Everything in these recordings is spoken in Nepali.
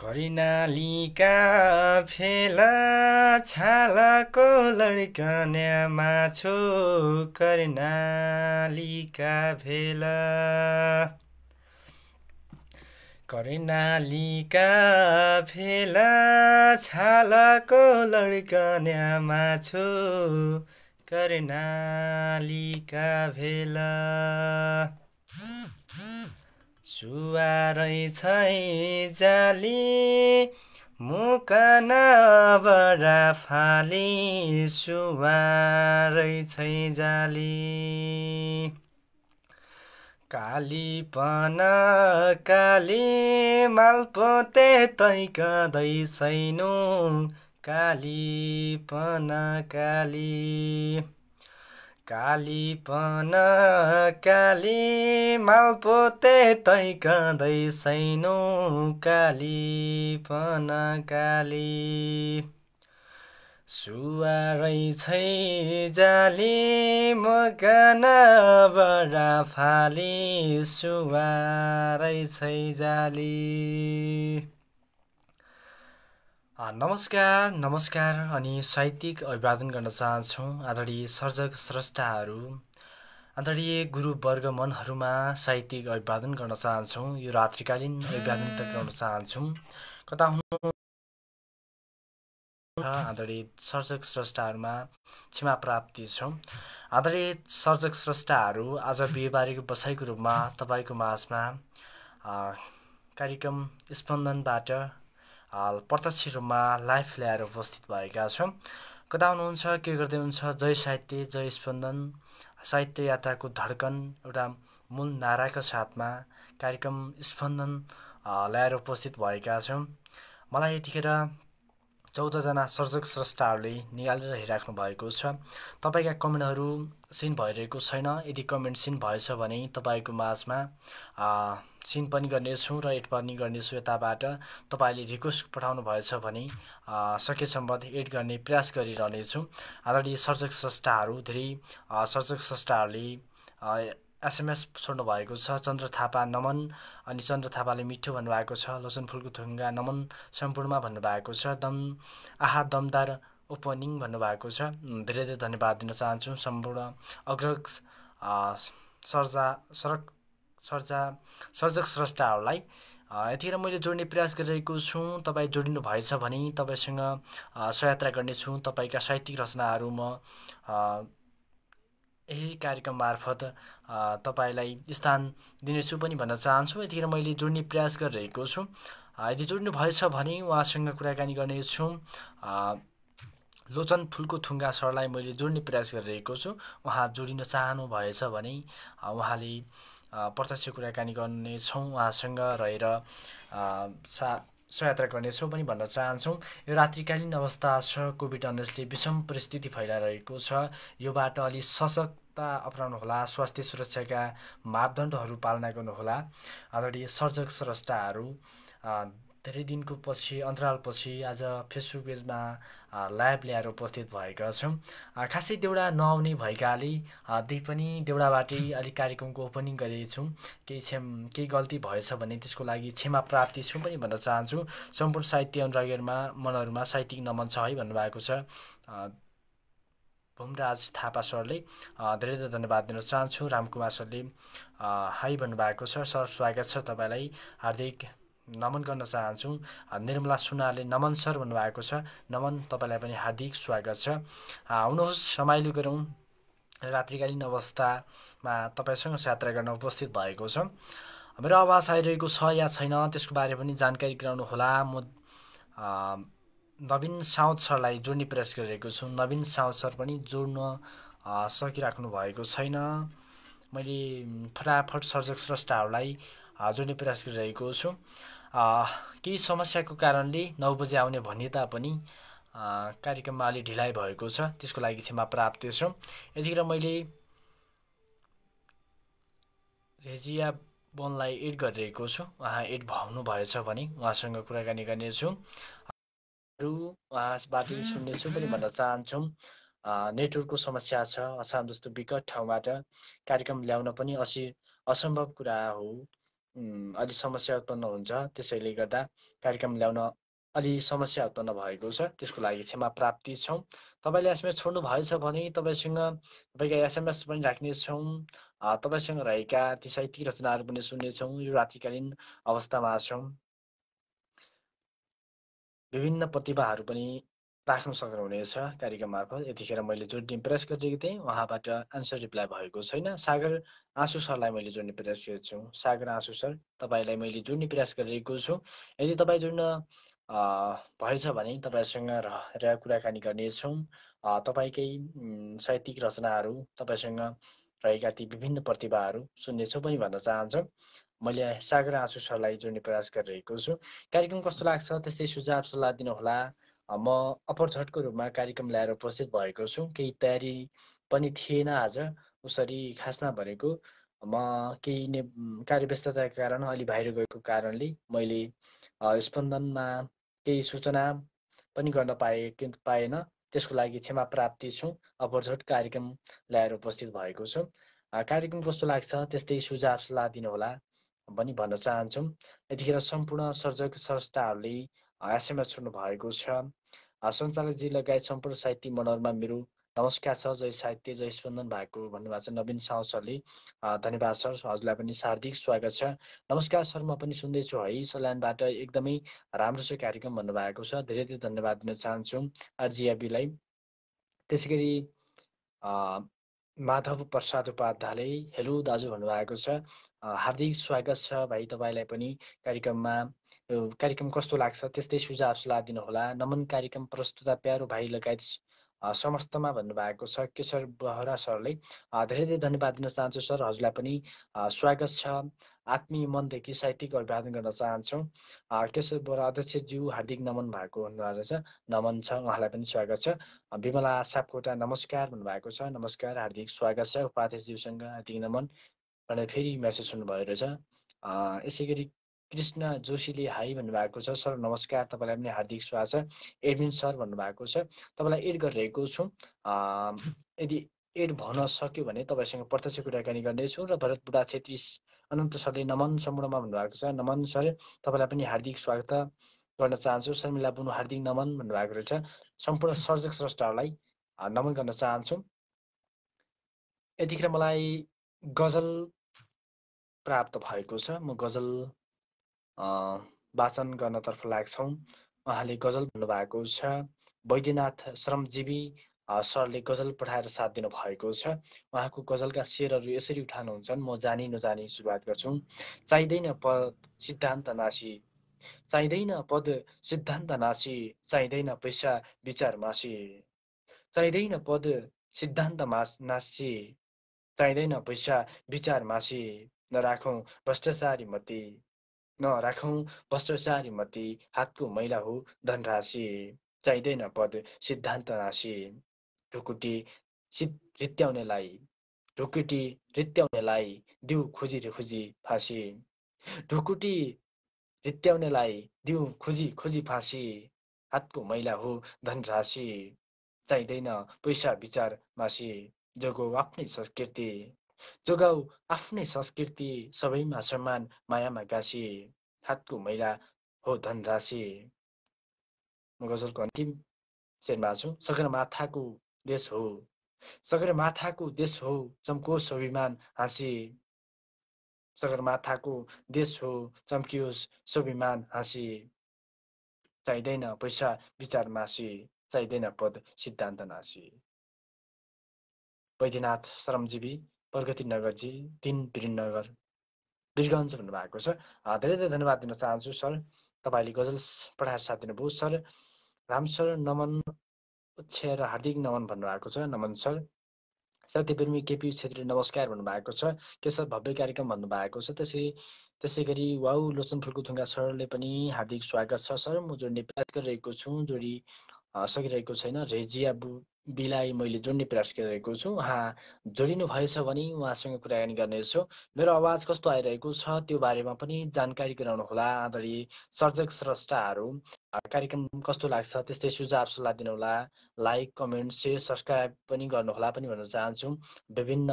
करिनालीका फेला छालाको लड्कन्या माछो करिनालीका भेला करिनालीका फेला छालाको लड्कन्या माछो करिनालीका भेला सुवारै छै जाली मुकाना बडा फाली सुवारै छै जाली कालीपन काली मालपोते तैकदैछैनु कालीपन काली कालीपन काली मालपोते तैकदैछैनु कालीपन काली सुवारै छै जाली मकना बडा फाली सुवारै छै जाली। नमस्कार अनि साहित्यिक अभिवादन गर्न चाहन्छौँ आदरणीय सर्जक स्रष्टाहरू, आदरणीय गुरुवर्ग मनहरूमा साहित्यिक अभिवादन गर्न चाहन्छौँ। यो रात्रिकालीन अभिवादन टक्राउन चाहन्छौँ। कता हुनु आदरणीय सर्जक स्रष्टाहरूमा क्षमा प्राप्ति छौँ। आदरणीय सर्जक स्रष्टाहरू, आज बिहिबारेको बसाइको रूपमा तपाईँको माझमा कार्यक्रम स्पन्दनबाट प्रत्यक्ष रूपमा लाइभ ल्याएर उपस्थित भएका छौँ। कता हुनुहुन्छ, के गर्दै हुन्छ? जय साहित्य, जय स्पन्दन, साहित्य यात्राको धड्कन एउटा मूल नाराका साथमा कार्यक्रम स्पन्दन ल्याएर उपस्थित भएका छौँ। मलाई यतिखेर 14 जना सर्जक स्रष्टाहरूले निहालेर हेरिराख्नु भएको छ। तपाईँका कमेन्टहरू सिन भइरहेको छैन। यदि कमेन्ट सिन भएछ भने तपाईँको माझमा सिन पनि गर्नेछु र एड पनि गर्नेछु। यताबाट तपाईँले रिक्वेस्ट पठाउनु भएछ भने सकेसम्म एड गर्ने प्रयास गरिरहनेछु। आदरणीय सर्जक स्रष्टाहरू, धेरै सर्जक स्रष्टाहरूले एसएमएस छोड्नु भएको छ। चन्द्र थापा नमन, अनि चन्द्र थापाले मिठो भन्नुभएको छ। लोचन फुलको थुङ्गा नमन सम्पूर्णमा भन्नुभएको छ। दमदार ओपनिङ भन्नुभएको छ। धेरै धेरै धन्यवाद दिन चाहन्छु सम्पूर्ण अग्रज सर्जक स्रष्टाहरूलाई। यतिखेर मैले जोड्ने प्रयास गरिरहेको छु। तपाईँ जोडिनु भएछ भने तपाईँसँग सहयात्रा गर्नेछु। तपाईँका साहित्यिक रचनाहरू म यही कार्यक्रम मार्फत तपाईँलाई स्थान दिनेछु पनि भन्न चाहन्छु। यतिखेर मैले जोड्ने प्रयास गरिरहेको छु। यदि जोड्नु भएछ भने उहाँसँग कुराकानी गर्नेछु। लोचन फुलको थुङ्गा सरलाई मैले जोड्ने प्रयास गरिरहेको छु। उहाँ जोडिन चाहनु भएछ भने उहाँले प्रत्यक्ष कुराकानी गर्नेछौँ। उहाँसँग रहेर सहयात्रा गर्नेछौँ पनि भन्न चाहन्छौँ। यो रात्रिकालीन अवस्था छ। कोभिड-19ले विषम परिस्थिति फैलाइरहेको छ। योबाट अलि सशक्तता अपनाउनुहोला। स्वास्थ्य सुरक्षाका मापदण्डहरू पालना गर्नुहोला। आदरणीय सर्जक स्रष्टाहरू, धेरै दिनको अन्तरालपछि आज फेसबुक पेजमा लाइभ ल्याएर उपस्थित भएका छौँ। खासै देउडा नआउने भएकाले पनि देउडाबाटै अलिक कार्यक्रमको ओपनिङ गरेको छौँ। केही गल्ती भएछ भने त्यसको लागि क्षमा प्राप्ति छु पनि भन्न चाहन्छु। सम्पूर्ण साहित्य अनुरागीहरूमा मनहरूमा साहित्यिक नमन छ है भन्नुभएको छ भुमराज थापा सरले। धेरै धेरै धन्यवाद दिन चाहन्छु। रामकुमार सरले हाई भन्नुभएको छ। सर स्वागत छ, तपाईँलाई हार्दिक नमन गर्न चाहन्छु। निर्मला सुनारले नमन सर भन्नुभएको छ। नमन, तपाईँलाई पनि हार्दिक स्वागत छ। आउनुहोस् रमाइलो गरौँ। रात्रिकालीन अवस्थामा तपाईँसँग यात्रा गर्न उपस्थित भएको छ। मेरो आवाज आइरहेको छ या छैन त्यसको बारे पनि जानकारी गराउनु होला। म नवीन साउद सरलाई जोड्ने प्रयास गरिरहेको छु। नवीन साउद सर पनि जोड्न सकिराख्नु भएको छैन। मैले फटाफट सर्जक स्रष्टाहरूलाई जोड्ने प्रयास गरिरहेको छु। केही समस्याको कारणले 9 बजे आउने भनिए तापनि कार्यक्रममा अलि ढिलाइ भएको छ। त्यसको लागि क्षमा प्राप्ति छु। यतिखेर मैले रेजिया बोनलाई एड गरिरहेको छु। उहाँ एड भाउनु भएछ भने उहाँसँग कुराकानी गर्नेछु। उहाँबाट सुन्नेछु पनि भन्न चाहन्छौँ। नेटवर्कको समस्या छ। अछाम जस्तो विकट ठाउँबाट कार्यक्रम ल्याउन पनि असम्भव कुरा हो। अलि समस्या उत्पन्न हुन्छ। त्यसैले गर्दा कार्यक्रम ल्याउन अलि समस्या उत्पन्न भएको छ। त्यसको लागि क्षमा प्राप्ति छौँ। तपाईँले एसएमएस छोड्नु भएछ भने तपाईँसँग तपाईँका एसएमएस पनि राख्नेछौँ। तपाईँसँग रहेका ती साहित्यिक रचनाहरू पनि सुन्नेछौँ। यो रात्रिकालीन अवस्थामा छौँ। विभिन्न प्रतिभाहरू पनि राख्न सक्नुहुनेछ कार्यक्रम मार्फत। यतिखेर मैले जोड्ने प्रयास गरिरहेको थिएँ, उहाँबाट आन्सर रिप्लाई भएको छैन। सागर आँसु सरलाई मैले जोड्ने प्रयास गरेको छु। सागर आँसु सर, तपाईँलाई मैले जोड्ने प्रयास गरिरहेको छु। यदि तपाईँ जोड्न भएछ भने तपाईँसँग रहेर कुराकानी गर्नेछौँ। तपाईँकै साहित्यिक रचनाहरू, तपाईँसँग रहेका ती विभिन्न प्रतिभाहरू सुन्नेछौँ पनि भन्न चाहन्छौँ। मैले सागर आँसु सरलाई जोड्ने प्रयास गरिरहेको छु। कार्यक्रम कस्तो लाग्छ त्यस्तै सुझाव सल्लाह दिनुहोला। म अपरझटको रूपमा कार्यक्रम ल्याएर उपस्थित भएको छु। केही तयारी पनि थिएन आज उसरी खासमा भनेको। म केही कार्यव्यस्तताका कारण अलि बाहिर गएको कारणले मैले स्पन्दनमा केही सूचना पनि गर्न पाएन। त्यसको लागि क्षमा प्राप्ति छु। अपरझट कार्यक्रम ल्याएर उपस्थित भएको छु। कार्यक्रम कस्तो लाग्छ त्यस्तै सुझाव सल्लाह दिनुहोला पनि भन्न चाहन्छौँ। यतिखेर सम्पूर्ण सर्जक संस्थाहरूले एसएमएस छोड्नु भएको छ। सञ्चालकजी लगायत सम्पूर्ण साहित्य मनोहरमा मेरो नमस्कार छ। जय साहित्य जय स्पन्दन भएको भन्नुभएको छ नवीन साउ सरले। धन्यवाद सर, हजुरलाई पनि हार्दिक स्वागत छ। नमस्कार सर, म पनि सुन्दैछु है सल्यानबाट, एकदमै राम्रो छ कार्यक्रम भन्नुभएको छ। धेरै धेरै धन्यवाद दिन चाहन्छु आरजिआबीलाई। त्यसै गरी माधव प्रसाद उपाध्यायले हेलो दाजु भन्नुभएको छ। हार्दिक स्वागत छ भाइ तपाईँलाई पनि कार्यक्रममा। कार्यक्रम कस्तो लाग्छ त्यस्तै सुझाव सल्लाह दिनुहोला। नमन कार्यक्रम प्रस्तुता प्यारो भाइ लगायत समस्तमा भन्नुभएको छ केशर बहरा सरले। धेरै धेरै धन्यवाद दिन चाहन्छु सर, हजुरलाई पनि स्वागत छ। आत्मीय मनदेखि साहित्यिक अभिवादन गर्न चाहन्छौँ। केशर बहरा अध्यक्षज्यू हार्दिक नमन भएको भन्नुभएको छ। नमन छ, उहाँलाई पनि स्वागत छ। विमला सापकोटा नमस्कार भन्नुभएको छ। नमस्कार, हार्दिक स्वागत छ। उपाध्यक्षज्यूसँग हार्दिक नमन भनेर फेरि मेसेज सुन्नुभयो रहेछ। यसै गरी कृष्ण जोशीले हाई भन्नुभएको छ। सर नमस्कार, तपाईँलाई पनि हार्दिक स्वागत छ। एडमिन सर भन्नुभएको छ, तपाईँलाई एड गरिरहेको छु। यदि एड भन सक्यो भने तपाईँसँग प्रत्यक्ष कुराकानी गर्नेछु। र भरत बुढा छेत्री अनन्त सरले नमन सम्पूर्णमा भन्नुभएको छ। नमन सर, तपाईँलाई पनि हार्दिक स्वागत गर्न चाहन्छु। शर्मिला बुनु हार्दिक नमन भन्नुभएको रहेछ। सम्पूर्ण सर्जक स्रष्टाहरूलाई नमन गर्न चाहन्छु। यतिखेर मलाई गजल प्राप्त भएको छ। म गजल वाचन गर्नतर्फ लाग्छौँ। उहाँले गजल भन्नुभएको छ। वैद्यनाथ श्रमजीवी सरले गजल पठाएर साथ दिनुभएको छ। उहाँको गजलका शेरहरू यसरी उठाउनुहुन्छन्। म जानी नजानी सुरुवात गर्छु। चाहिँदैन पद सिद्धान्त नासी, चाहिँदैन पद सिद्धान्त नासी, चाहिँदैन पैसा विचार मासी, चाहिँदैन पद सिद्धान्त नासी, चाहिँदैन पैसा विचार मासी, नराखौँ भ्रष्टाचारी मती, नराखौँ भ्रष्टाचारी मती, हातको मैला हो धनराशि, चाहिँदैन पद सिद्धान्त नासी, ढुकुटी रित्याउनेलाई, ढुकुटी रित्याउनेलाई दिउ खोजी खोजी फाँसी, ढुकुटी रित्याउनेलाई दिउ खोजी खोजी फाँसी, हातको मैला हो धनराशि, चाहिँदैन पैसा विचार मासी, जोगाऊ आफ्नै संस्कृति, जोगाऊ आफ्नै संस्कृति, सबैमा सम्मान मायामा गाँसी, हातको मैला हो धनराशि। म गजलको अन्तिम शेरमा छु। सगरमाथाको देश हो, सगरमाथाको देश हो, चम्कोस् स्वाभिमान हाँसी, सगरमाथाको देश हो, चम्कियोस् स्वाभिमान हाँसी, चाहिँदैन पैसा विचार मासी, चाहिँदैन पद सिद्धान्त नासी। वैद्यनाथ श्रमजीवी प्रगति नगरजी 3 वीरनगर वीरगञ्ज भन्नुभएको छ। धेरै धेरै धन्यवाद दिन चाहन्छु सर, तपाईँले गजल पठाएर साथ दिनुभयो। सर राम सर नमन उच्छेर हार्दिक नमन भन्नुभएको छ। नमन सर। साथीप्रेमी केपी छेत्री नमस्कार भन्नुभएको छ। केशव भव्य कार्यक्रम भन्नुभएको छ। त्यसै गरी वाउ लोचन फुल्कुथुङ्गा सरले पनि हार्दिक स्वागत छ। सर म जोड्ने प्रयास गरिरहेको छु, जोडी सकिरहेको छैन। रेजिया बीलाई मैले जोड्ने प्रयास गरिरहेको छु। उहाँ जोडिनु भएछ भने उहाँसँग कुराकानी गर्नेछु। मेरो आवाज कस्तो आइरहेको छ त्यो बारेमा पनि जानकारी गराउनुहोला आदरणीय सर्जक स्रष्टाहरू। कार्यक्रम कस्तो लाग्छ त्यस्तै सुझाव सल्लाह दिनुहोला। लाइक, कमेन्ट, सेयर, सब्सक्राइब पनि गर्नुहोला पनि भन्न चाहन्छु। विभिन्न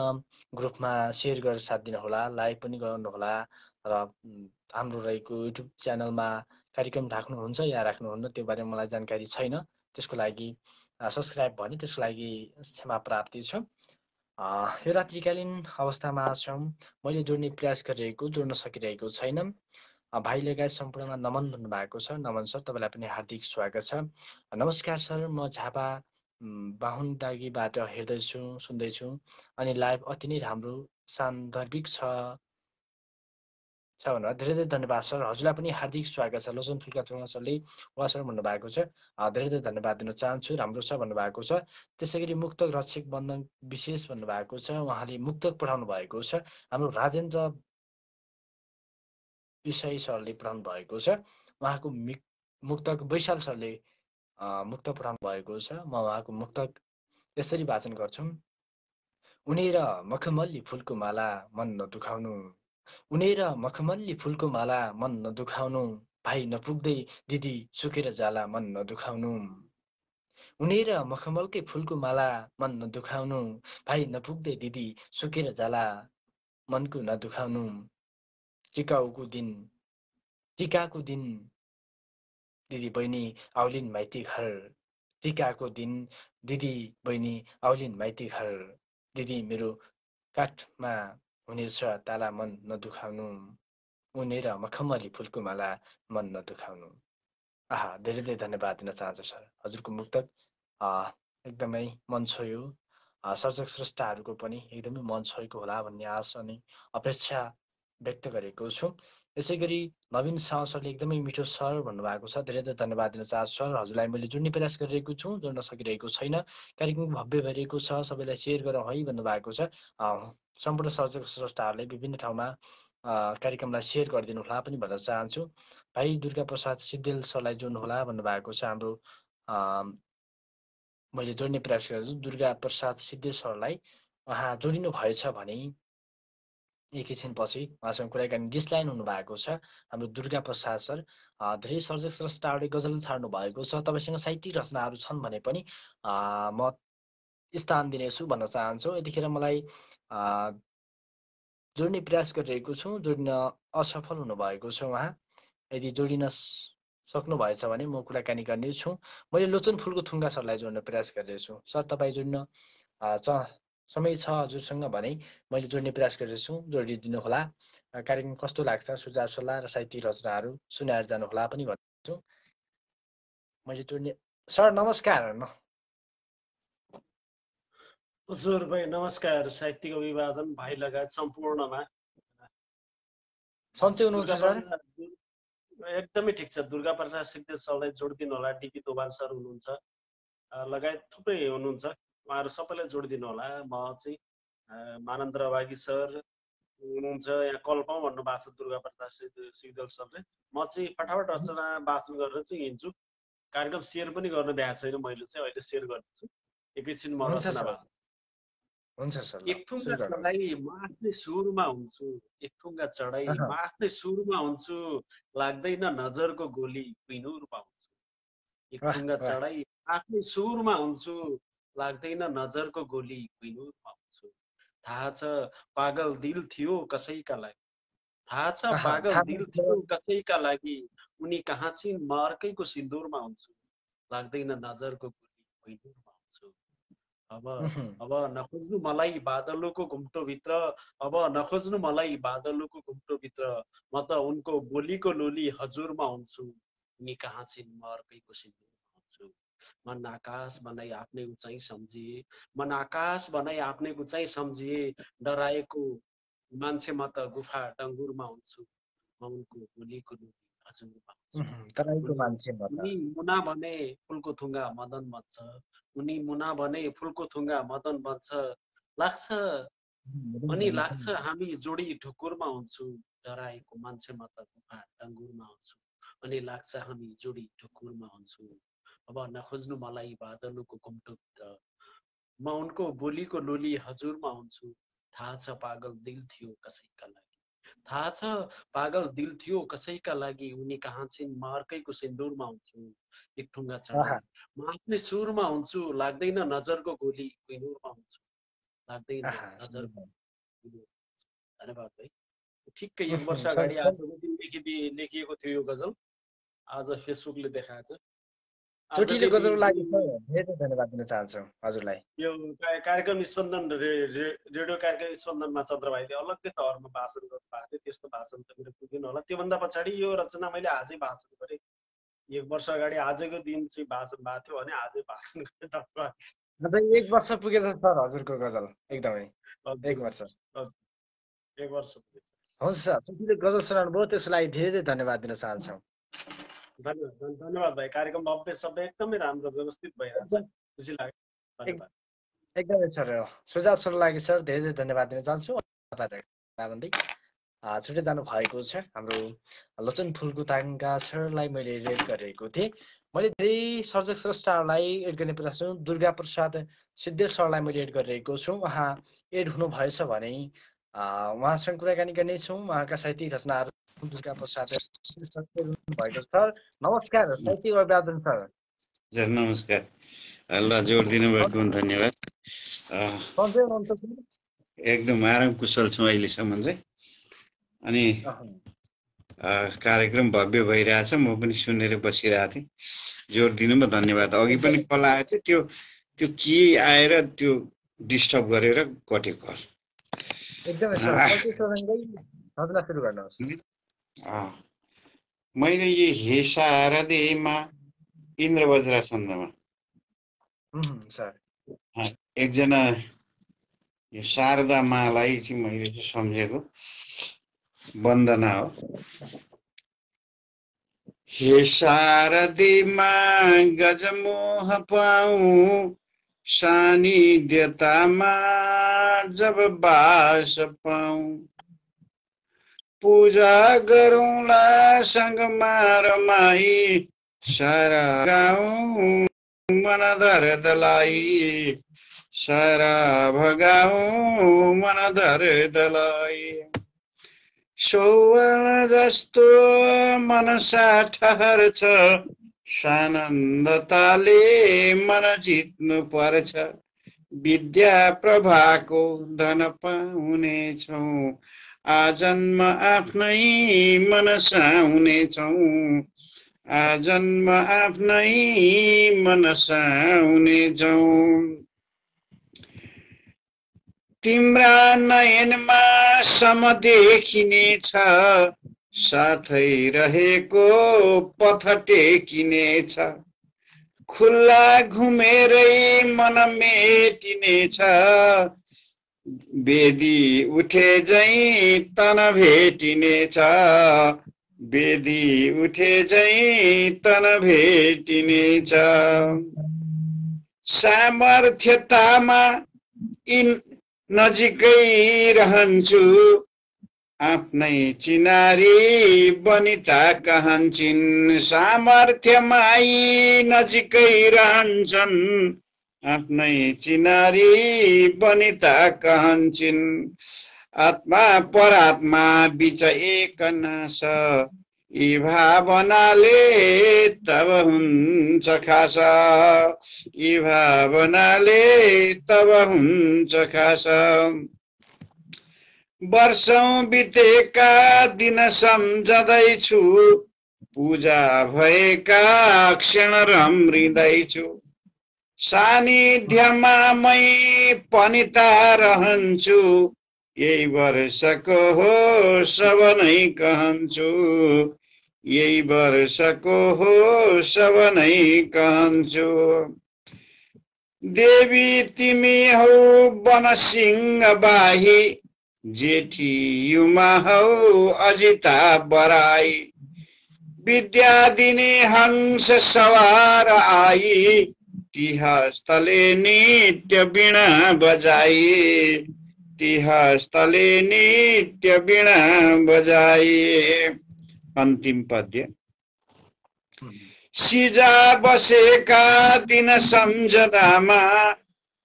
ग्रुपमा सेयर गरेर साथ दिनुहोला, लाइक पनि गर्नुहोला र हाम्रो रहेको युट्युब च्यानलमा कार्यक्रम राख्नुहुन्छ या राख्नुहुन्न त्यो बारेमा मलाई जानकारी छैन। त्यसको लागि सब्सक्राइब भने त्यसको लागि क्षमा प्राप्ति छ। यो रात्रिकालीन अवस्थामा छौँ। मैले जोड्ने प्रयास गरिरहेको जोड्न सकिरहेको छैन। भाइ लगायत सम्पूर्णमा नमन भन्नुभएको छ। नमन सर, तपाईँलाई पनि हार्दिक स्वागत छ। नमस्कार सर, म झापा बाहुनडागीबाट हेर्दैछु, सुन्दैछु अनि लाइभ अति नै राम्रो सान्दर्भिक छ भनेर धेरै धेरै धन्यवाद सर। हजुरलाई पनि हार्दिक स्वागत छ। लोचन फुल्का थुङ्गा सरले वा सर भन्नुभएको छ। धेरै धेरै धन्यवाद दिन चाहन्छु। राम्रो छ भन्नुभएको छ। त्यसै गरी मुक्तक रक्षक बन्धन विशेष भन्नुभएको छ। उहाँले मुक्तक पठाउनु भएको छ। हाम्रो राजेन्द्र विषय सरले पठाउनु भएको छ। उहाँको मुक्तक वैशाल सरले मुक्तक पठाउनु भएको छ। म उहाँको मुक्तक यसरी वाचन गर्छु। उनेर मखमल्ली फुलको माला मन नदुखाउनु, उनेर मखमल्ली फुलको माला मन नदुखाउनु, भाइ नपुग्दै दिदी सुकेर जाला मन नदुखाउनु। उनेर मखमलकै फुलको माला मन नदुखाउनु, भाइ नपुग्दै दिदी सुकेर जाला मनको नदुखाउनु। टिकाउको दिन टिकाको दिन दिदी बहिनी आउलिन् माइती घर, टिकाको दिन दिदी बहिनी आउलिन् माइती घर, दिदी मेरो काठमा हुनेछ ताला मन नदुखाउनु, उनेर मखमली फुलको माला मन नदुखाउनु। आहा, धेरै धेरै धन्यवाद दिन चाहन्छु सर। हजुरको मुक्तक एकदमै मन छोयो। सर्जक स्रष्टाहरूको पनि एकदमै मन छोएको होला भन्ने आशा अनि अपेक्षा व्यक्त गरेको छु। यसै गरी नवीन साह सरले एकदमै मिठो सर भन्नुभएको छ। धेरै धेरै धन्यवाद दिन चाहन्छु सर। हजुरलाई मैले जोड्ने प्रयास गरिरहेको छु, जोड्न सकिरहेको छैन। कार्यक्रम भव्य भइरहेको छ, सबैलाई सेयर गरौँ है भन्नुभएको छ। सम्पूर्ण सर्जक स्रष्टाहरूले विभिन्न ठाउँमा कार्यक्रमलाई सेयर गरिदिनु होला पनि भन्न चाहन्छु। भाइ दुर्गा प्रसाद सिद्धेल सरलाई जोड्नुहोला भन्नुभएको छ। हाम्रो मैले जोड्ने प्रयास गरेको छु दुर्गा प्रसाद सिद्धेल सरलाई। उहाँ जोडिनु भएछ भने एकैछिनपछि उहाँसँग कुराकानी डिस्लाइन हुनुभएको छ हाम्रो दुर्गा प्रसाद सर। धेरै सर्जक स्रष्टाहरूले गजल छाड्नु भएको छ। तपाईँसँग साहित्यिक रचनाहरू छन् भने पनि म स्थान दिनेछु भन्न चाहन्छु। यतिखेर मलाई जोड्ने प्रयास गरिरहेको छु, जोड्न असफल हुनुभएको छ उहाँ। यदि जोडिन सक्नु भएछ भने म कुराकानी गर्नेछु। मैले लोचन फुलको थुङ्गा सरलाई जोड्न प्रयास गरिरहेछु। सर, तपाईँ जोड्न समय छ हजुरसँग भने मैले जोड्ने प्रयास गरिरहेछु, जोडिदिनु होला। कार्यक्रम कस्तो लाग्छ, सुझाव सल्लाह र साहित्यिक रचनाहरू सुनाएर जानुहोला पनि भन्छु। मैले जोड्ने सर नमस्कार। हजुर भाइ नमस्कार। साहित्यिक अभिवादन भाइ लगायत सम्पूर्णमा। सन्चै हुनुहुन्छ सर? एकदमै ठिक छ। दुर्गा प्रसाद सिद्धेल सरलाई जोडिदिनु होला। डिपी दोभान सर हुनुहुन्छ, लगायत थुप्रै हुनुहुन्छ, उहाँहरू सबैलाई जोडिदिनु होला। म चाहिँ मानन्द रवागी सर हुनुहुन्छ, यहाँ कल्पम भन्नुभएको छ दुर्गा प्रसाद सिद्धेल सरले। म चाहिँ फटाफट रचना वाचन गरेर चाहिँ हिँड्छु। कार्यक्रम सेयर पनि गर्नु भ्याएको छैन मैले चाहिँ, अहिले सेयर गर्दैछु। एकैछिन म रचना वाचन। हुन्छ सर। एक थुङ्गा चढाई म आफ्नै सुरमा हुन्छु, एक थुङ्गा चढाई म आफ्नै सुरमा हुन्छु, लाग्दैन नजरको गोली कुइनुरमा हुन्छु। एक थुङ्गा चढाई आफ्नै सुरमा हुन्छु, लाग्दैन नजरको गोली कुइनुरमा हुन्छु। थाहा छ पागल दिल थियो कसैका लागि, थाहा छ पागल दिल थियो कसैका लागि, उनी कहाँ छिन् म अर्कैको सिन्दुरमा हुन्छु, लाग्दैन नजरको गोली कुइनुरमा हुन्छु। अब नखोज्नु मलाई बादलको घुम्टोभित्र, अब नखोज्नु मलाई बादलको घुम्टोभित्र, म त उनको गोलीको लोली हजुरमा हुन्छु, उनी कहाँ छिन् म अर्कैको सिन्दुरमा हुन्छु। मन आकाश बनाई आफ्नै उचाइ सम्झिए, मन आकाश बनाई आफ्नै उचाइ सम्झिए, डराएको मान्छे म त गुफा डङ्गुरमा हुन्छु, म उनको गोलीको लोली हजुरमा हुन्छु। उनी मुना भने फुलको थुङ्गा मदन बन्छ, उनी मुना भने फुलको थुङ्गा मदन बन्छ, लाग्छ अनि लाग्छ हामी जोडी ढुकुरमा हुन्छु, डराएको मान्छे म त गुफा डङ्गुरमा हुन्छु, अनि लाग्छ हामी जोडी ढुकुरमा हुन्छु। अब नखोज्नु मलाई बादलको कुमटुक म उनको बोलीको लोली हजुरमा हुन्छु थाहा छ पागल दिल थियो कसैका लागि थाहा छ पागल दिल थियो कसैका लागि उनी कहाँ छिन् म अर्कैको सिन्दुरमा हुन्छु एक ठुङ्गा चढाई म आफ्नै सुरमा हुन्छु लाग्दैन नजरको गोली कुइनुरमा हुन्छु लाग्दैन नजरको गोली। धन्यवाद भाइ। ठिक्कै एक वर्ष अगाडि आजको दिन लेखिएको थियो यो गजल, आज फेसबुकले देखाएछ। चोटिलो गजल लागि धेरै धन्यवाद दिन चाहन्छु हजुरलाई। यो कार्यक्रम स्पन्दन रेडियो कार्यक्रम स्पन्दनमा चन्द्रभाइले अलग्गै तहरमा भाषण गर्नुभएको थियो, त्यस्तो भाषण त मेरो पुगेन होला। त्योभन्दा पछाडि यो रचना मैले आजै भाषण गरेँ। एक वर्ष अगाडि आजको दिन चाहिँ भाषण भएको थियो भने आजै भाषण गरेँ। धन्यवाद। एक वर्ष पुगेछ सर हजुरको गजल एकदमै। एक वर्ष पुगेछ। हुन्छ सर, चोटिलो गजल सुनाउनु भयो, त्यसको लागि धेरै धेरै धन्यवाद दिन चाहन्छौँ। धन्यवाद भाइ। कार्यक्रम भव्य सबै एकदमै राम्रो व्यवस्थित भइरहेछ, खुसी लाग्यो। धन्यवाद एकदमै सर। सुझाव सुन्नको लागि सर धेरै धेरै धन्यवाद दिन चाहन्छु। छुट्टै जानु भएको छ हाम्रो लोचन फुल्कुताङका सरलाई मैले रेड गरेको थिएँ। मैले धेरै सर्जक स्रष्टाहरूलाई एड गर्ने प्रयास छु। दुर्गा प्रसाद सिद्धेल सरलाई मैले एड गरिरहेको छु। उहाँ एड हुनुभएछ भने उहाँसँग कुराकानी गर्नेछौँ। उहाँका साहित्यिक रचनाहरू दुर्गा प्रसाद भएको सर नमस्कार। साहित्यिक अभिवादन सर। नमस्कार। हल्ला जोड दिनुभएको धन्यवाद। एकदम आराम कुशल छौँ अहिलेसम्म चाहिँ। अनि कार्यक्रम भव्य भइरहेछ, म पनि सुनेर बसिरहेको थिएँ। जोड दिनुमा धन्यवाद। अघि पनि कल आएको थियो, त्यो के आएर त्यो डिस्टर्ब गरेर कट्यो कल। मैले यो हे शारदेमा इन्द्र वज्रा छन्दमा एकजना यो शारदा मालाई चाहिँ मैले सम्झेको वन्दना हो। हे शारदेमा गजमोह पाऊँ सानिध्यतामा जब बास पाऊँ पूजा गरौँला सँगमा रमाई सारा गाउँ मन दर्दलाई सारा भगाऊँ मन दर्दलाई सौवर्ण जस्तो मनसा ठहर्छ सानन्दताले मन जित्नु पर्छ विद्या प्रभाको धन पाउनेछौँ आजन्म आफ्नै मनसा हुनेछौँ आजन्म आफ्नै मनसा हुनेछौँ तिम्रा नयनमा सम देखिनेछ साथै रहेको पथ टेकिनेछ खुल्ला घुमेरै मन मेटिनेछ बेदी उठे झैं तन भेटिनेछ बेदी उठे झैं तन भेटिनेछ सामर्थ्यतामा नजिकै रहन्छु आफ्नै चिनारी बनिता कहन्छन् सामर्थ्यमाई नजिकै रहन्छन् आफ्नै चिनारी बनिता कहन्छन् आत्मा परात्मा बीच एक नाश यी भावनाले तब हुन्छ खास यी भावनाले तब हुन्छ खास वर्षौं बितेका दिन सम्झदैछु पूजा भएका क्षण रम्रिँदैछु सानिध्यमा मै पनिता रहन्छु यही वर्षको हो सब नै कहन्छु यही वर्षको हो सब नै कहन्छु देवी तिमी हौ बनसिंह बाही जेठी युमा हौ अजिता बराई विद्या दिने हंस सवार आई तिहस्तले नित्य वीणा बजाई तिहस्तले नित्य वीणा बजाई। अन्तिम पद्य सिजा बसेका दिन सम्झदामा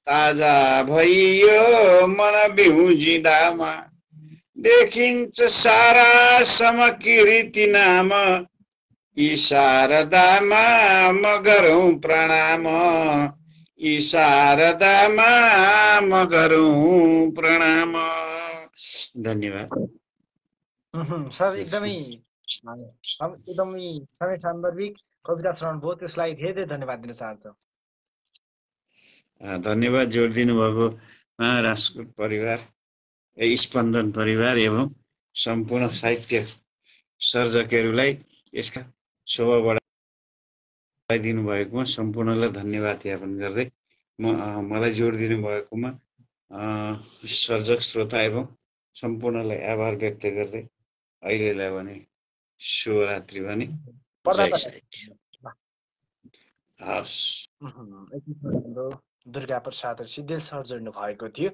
ताजा भइयो मन बिउजिँदामा देखिन्छ सारा समकृति नाम यी शारदामा म गरौँ प्रणाम यी शारदामा म गरौँ प्रणाम। धन्यवाद सर एकदमै समय सान्दर्भिक कविता श्रवण भयो, त्यसलाई धेरै धेरै धन्यवाद दिन चाहन्छु। धन्यवाद जोड दिनुभएको राजकोट परिवार, स्पन्दन परिवार एवं सम्पूर्ण साहित्य सर्जकहरूलाई यसका शोभा बढाइदिनु भएकोमा सम्पूर्णलाई धन्यवाद ज्ञापन गर्दै मलाई जोड दिनुभएकोमा सर्जक श्रोता एवं सम्पूर्णलाई आभार व्यक्त गर्दै अहिलेलाई भने शुभरात्रि भने जय साहित्य। हस्। दुर्गा प्रसाद सिद्धेल सर जोड्नु भएको थियो।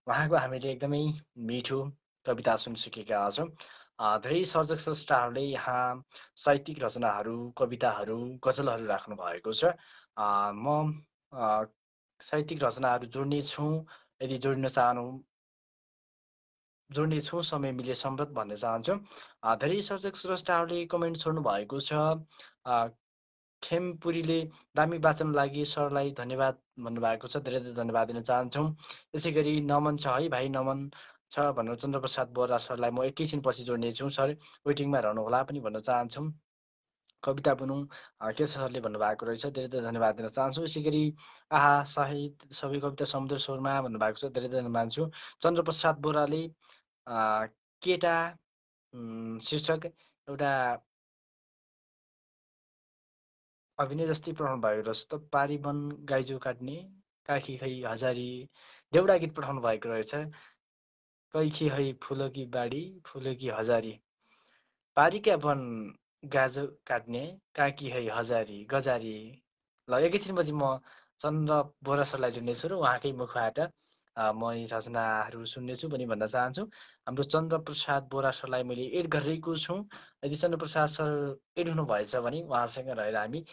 उहाँको हामीले एकदमै मिठो कविता सुनिसकेका छौँ। धेरै सर्जक स्रष्टाहरूले यहाँ साहित्यिक रचनाहरू, कविताहरू, गजलहरू राख्नु भएको छ। म साहित्यिक रचनाहरू जोड्नेछु, यदि जोड्नेछु समय मिले सम्भव भन्न चाहन्छु। धेरै सर्जक स्रष्टाहरूले कमेन्ट छोड्नु भएको छ। खेमपुरीले दामी वाचन लागि सरलाई धन्यवाद भन्नुभएको छ, धेरै धेरै धन्यवाद दिन चाहन्छौँ। यसै गरी नमन छ है, भाइ नमन छ भनेर चन्द्रप्रसाद बोरा सरलाई म एकैछिन पछि जोड्नेछु, सर वेटिङमा रहनुहोला पनि भन्न चाहन्छौँ। कविता बुनौँ के सरले भन्नुभएको रहेछ, धेरै धेरै धन्यवाद दिन चाहन्छु। यसै गरी आहा साहित्य सबै कविता समुद्र स्वरमा भन्नुभएको छ, धेरै धेरै धन्यवाद छु। चन्द्रप्रसाद बोराले केटा शीर्षक एउटा अभिनय जस्तै पठाउनु भएको रहेछ त। पारिवन गाइजो काट्ने काखी खै हजारी देउडा गीत पठाउनु भएको रहेछ। कैखी है फुलकी बाडी फुलकी हजारी पारिका वन गाजो काट्ने काकी है हजारी गजारी। ल एकैछिनपछि म चन्द्र बोरा सरलाई जोड्नेछु र उहाँकै मुखबाट म यी रचनाहरू सुन्नेछु पनि भन्न चाहन्छु। हाम्रो चन्द्रप्रसाद बोरा सरलाई मैले एड गरिरहेको छु। यदि चन्द्रप्रसाद सर एड हुनुभएछ भने उहाँसँग रहेर हामी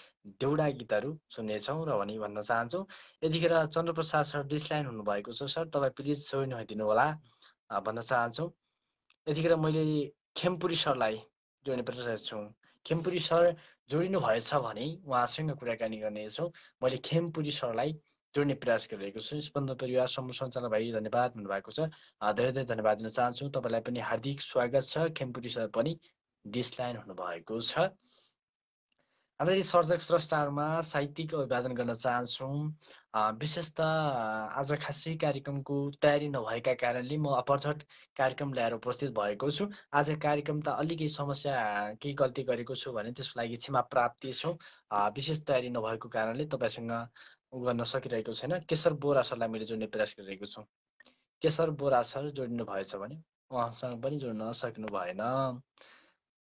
देउडा गीतहरू सुन्नेछौँ र भनी भन्न चाहन्छौँ। यतिखेर चन्द्रप्रसाद सर डिस्लाइन हुनुभएको छ, सर तपाईँ प्लिज जोइन भइदिनु होला भन्न चाहन्छौँ। यतिखेर मैले खेमपुरी सरलाई जोड्ने प्रयास छु। खेमपुरी सर जोडिनु भएछ भने उहाँसँग कुराकानी गर्नेछौँ। मैले खेमपुरी सरलाई जोड्ने प्रयास गरिरहेको छु। स्पन्दन परिवार समूह सञ्चालन भाइ धन्यवाद भन्नुभएको छ, धेरै धेरै धन्यवाद दिन चाहन्छु। तपाईँलाई पनि हार्दिक स्वागत छ। खेमपुरी सर पनि डिस्लाइन हुनुभएको छ। हामीले सर्जक स्रष्टाहरूमा साहित्यिक अभिवादन गर्न चाहन्छौँ। विशेष त आज खासै कार्यक्रमको तयारी नभएका कारणले म अपरझट कार्यक्रम ल्याएर उपस्थित भएको छु। आज कार्यक्रम त अलिकति समस्या केही गल्ती गरेको छु भने त्यसको लागि क्षमा प्राप्ति छौँ। विशेष तयारी नभएको कारणले तपाईँसँग गर्न सकिरहेको छैन। केशर बोरा सरलाई मैले जोड्ने प्रयास गरिरहेको छु। केशर बोरा सर जोडिनु भएछ भने उहाँसँग पनि जोड्न सक्नु भएन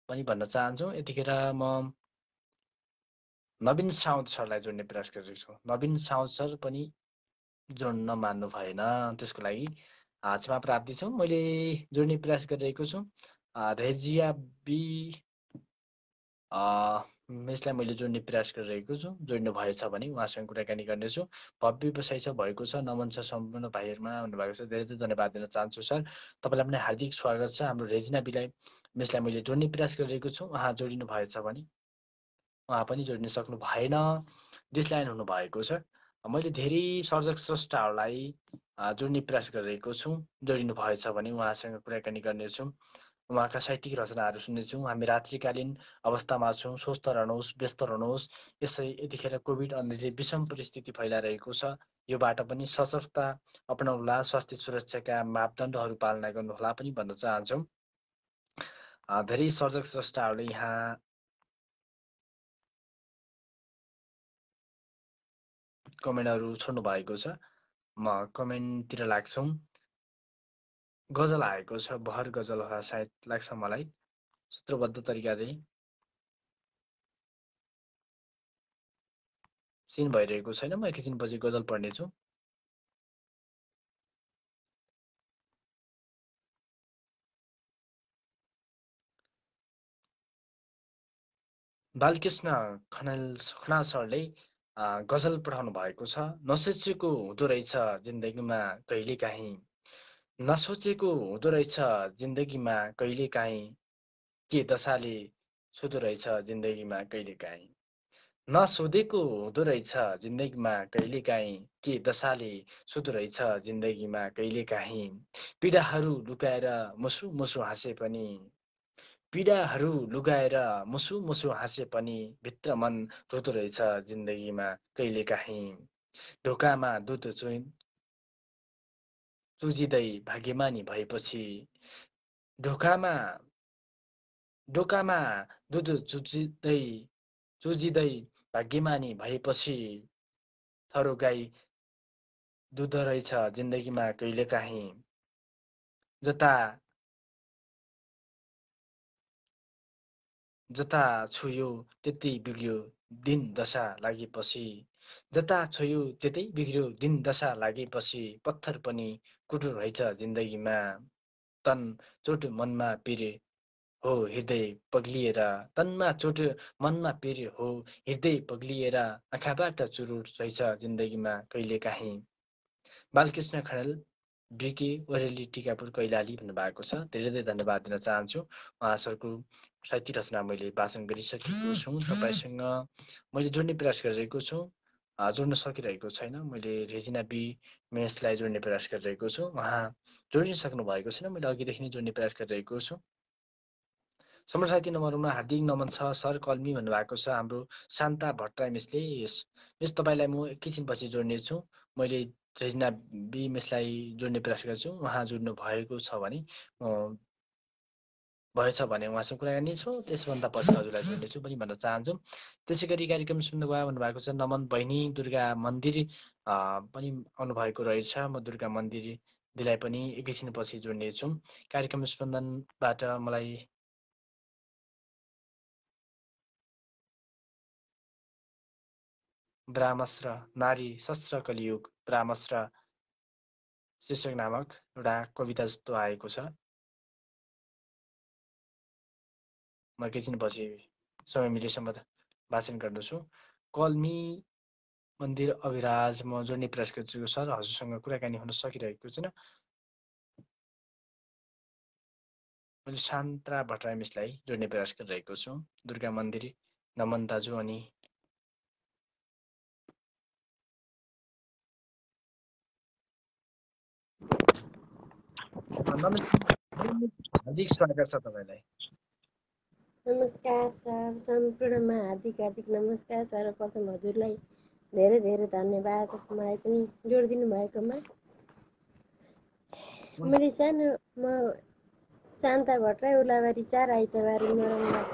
पनि भन्न चाहन्छु। यतिखेर म नवीन साउद सरलाई जोड्ने प्रयास गरिरहेको छु। नवीन साउद सर पनि जोड्न मान्नु भएन, त्यसको लागि क्षमा प्राप्ति छु। मैले जोड्ने प्रयास गरिरहेको छु। रेजिया बी यसलाई मैले जोड्ने प्रयास गरिरहेको छु। जोड्नु भएछ भने उहाँसँग कुराकानी गर्नेछु। भव्य बसाइ छ भएको छ, नमन छ सम्पूर्ण भाइहरूमा भन्नुभएको छ, धेरै धेरै धन्यवाद दिन चाहन्छु सर। तपाईँलाई पनि हार्दिक स्वागत छ। हाम्रो रेजिना बिलाई मिसलाई मैले जोड्ने प्रयास गरिरहेको छु। उहाँ जोडिनु भएछ भने उहाँ पनि जोड्न सक्नु भएन, डिस्लाइन हुनुभएको छ। मैले धेरै सर्जक स्रष्टाहरूलाई जोड्ने प्रयास गरिरहेको छु। जोडिनु भएछ भने उहाँसँग कुराकानी गर्नेछौँ। उहाँका साहित्यिक रचनाहरू सुन्नेछौँ। हामी रात्रिकालीन अवस्थामा छौँ, स्वस्थ रहनुहोस्, व्यस्त रहनुहोस्। यतिखेर कोभिड अन्यले विषम परिस्थिति फैलाइरहेको छ। योबाट पनि सतर्कता अपनाउनुहोला, स्वास्थ्य सुरक्षाका मापदण्डहरू पालना गर्नुहोला पनि भन्न चाहन्छौँ। धेरै सर्जक स्रष्टाहरूले यहाँ कमेन्टहरू छोड्नु भएको छ। म कमेन्टतिर लाग्छौँ। गजल आएको छ, बहर गजल होला सायद लाग्छ मलाई, सूत्रबद्ध तरिकाले सिन भइरहेको छैन। म एकैछिनपछि गजल पढ्नेछु। बालकृष्ण खनाल सरले गजल पढाउनु भएको छ। नसोचेको हुँदो रहेछ जिन्दगीमा कहिलेकाहीँ, नसोचेको हुँदो रहेछ जिन्दगीमा कहिलेकाहीँ, के दशाले छुँदो रहेछ जिन्दगीमा कहिलेकाहीँ, नसोधेको हुँदो रहेछ जिन्दगीमा कहिलेकाहीँ, के दशाले छुँदो रहेछ जिन्दगीमा कहिलेकाहीँ, पीडाहरू लुकाएर मुसु मुसु हाँसे पनि, पीडाहरू लुगाएर मुसु मुसु हाँसे पनि भित्र मन रुँदो रहेछ जिन्दगीमा कहिलेकाहीँ, ढोकामा दुध चुजिँदै भाग्यमानी भएपछि, ढोकामा ढोकामा दुध चुजिँदै भाग्यमानी भएपछि, थरो गाई दुध रहेछ जिन्दगीमा कहिलेकाहीँ, जता जता छोयो त्यतै बिग्रियो दिन दशा लागेपछि, जता छोयो त्यतै बिग्रियो दिन दशा लागेपछि, पत्थर पनि कुटुर रहेछ जिन्दगीमा, तन चोट मनमा पिरे हो हृदय पग्लिएर, तनमा चोट मनमा पिरे हो हृदय पग्लिएर, आँखाबाट चुरुट रहेछ जिन्दगीमा कहिलेकाहीँ। बालकृष्ण खनाल बिके ओरेली टिकापुर कैलाली भन्नुभएको छ। धेरै धेरै धन्यवाद दिन चाहन्छु। उहाँ सरको साहित्यिक रचना मैले वाचन गरिसकेको छु। तपाईँसँग मैले जोड्ने प्रयास गरिरहेको छु, जोड्न सकिरहेको छैन। मैले रेजिना बी मेसलाई जोड्ने प्रयास गरिरहेको छु, उहाँ जोडिन सक्नु भएको छैन। मैले अघिदेखि नै जोड्ने प्रयास गरिरहेको छु। सम्र साहित्य नम्बरमा हार्दिक नमन छ सर, कल्मी भन्नुभएको छ हाम्रो शान्ता भट्टराई मिसले। मिस तपाईँलाई म एकैछिनपछि जोड्नेछु। मैले रेजिना बी मिसलाई जोड्ने प्रयास गर्छु, उहाँ जोड्नु भएको छ भने भएछ भने उहाँसँग कुराकानी छु, त्यसभन्दा पछि हजुरलाई जोड्नेछु पनि भन्न चाहन्छु। त्यसै गरी कार्यक्रम सुन्नुभयो भन्नुभएको छ नमन बहिनी, दुर्गा मन्दिर पनि आउनुभएको रहेछ। म दुर्गा मन्दिर दिदीलाई पनि एकैछिनपछि जोड्नेछु। कार्यक्रम स्पन्दनबाट मलाई ब्राह्मस्त्र नारी शस्त्र कलियुग ब्राह्मस्त्र शीर्षक नामक एउटा कविता जस्तो आएको छ। म एकैछिनपछि समय मिलेसम्म वाचन गर्दछु। कल्मी मन्दिर अभिराज म जोड्ने प्रयास गर्छु सर, हजुरसँग कुराकानी हुन सकिरहेको छैन। मैले शान्ता भट्टराई मिसलाई जोड्ने प्रयास गरिरहेको छु। दुर्गा मन्दिर नमन दाजु अनि हार्दिक स्वागत छ तपाईँलाई। नमस्कार सर, सम्पूर्णमा हार्दिक हार्दिक नमस्कार। सर्वप्रथम हजुरलाई धेरै धेरै धन्यवाद मलाई पनि जोडिदिनु भएकोमा। मैले म शान्ता भट्टराई उर्लाबारी 4 आइतबार मोरङबाट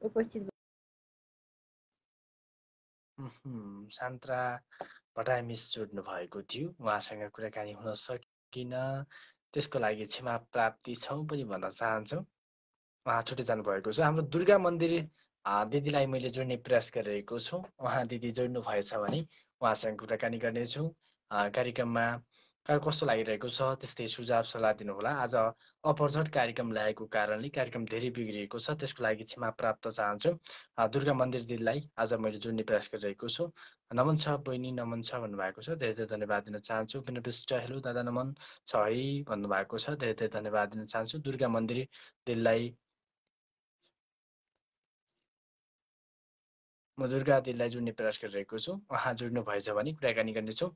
उपस्थित। शान्ता भट्टराई मिस जोड्नु भएको थियो, उहाँसँग कुराकानी हुन सकिन, त्यसको लागि क्षमा प्राप्ति छौँ पनि भन्न चाहन्छौँ। उहाँ छुट्टी जानुभएको छ। हाम्रो दुर्गा मन्दिर दिदीलाई मैले जोड्ने प्रयास गरिरहेको छु, उहाँ दिदी जोड्नु भएछ भने उहाँसँग कुराकानी गर्नेछु। कार्यक्रममा कस्तो लागिरहेको छ त्यस्तै सुझाव सल्लाह दिनुहोला। आज अपरझट कार्यक्रम ल्याएको कारणले कार्यक्रम धेरै बिग्रिएको छ, त्यसको लागि क्षमा प्राप्त चाहन्छु। दुर्गा मन्दिर दिदीलाई आज मैले जोड्ने प्रयास गरिरहेको छु। नमन छ बहिनी, नमन छ भन्नुभएको छ, धेरै धेरै धन्यवाद दिन चाहन्छु। विष्ट हेलो दादा नमन छ है भन्नुभएको छ, धेरै धेरै धन्यवाद दिन चाहन्छु। दुर्गा मन्दिर दिदीलाई म दुर्गा दिदीलाई जोड्ने प्रयास गरिरहेको छु, उहाँ जोड्नु भएछ भने कुराकानी गर्नेछु।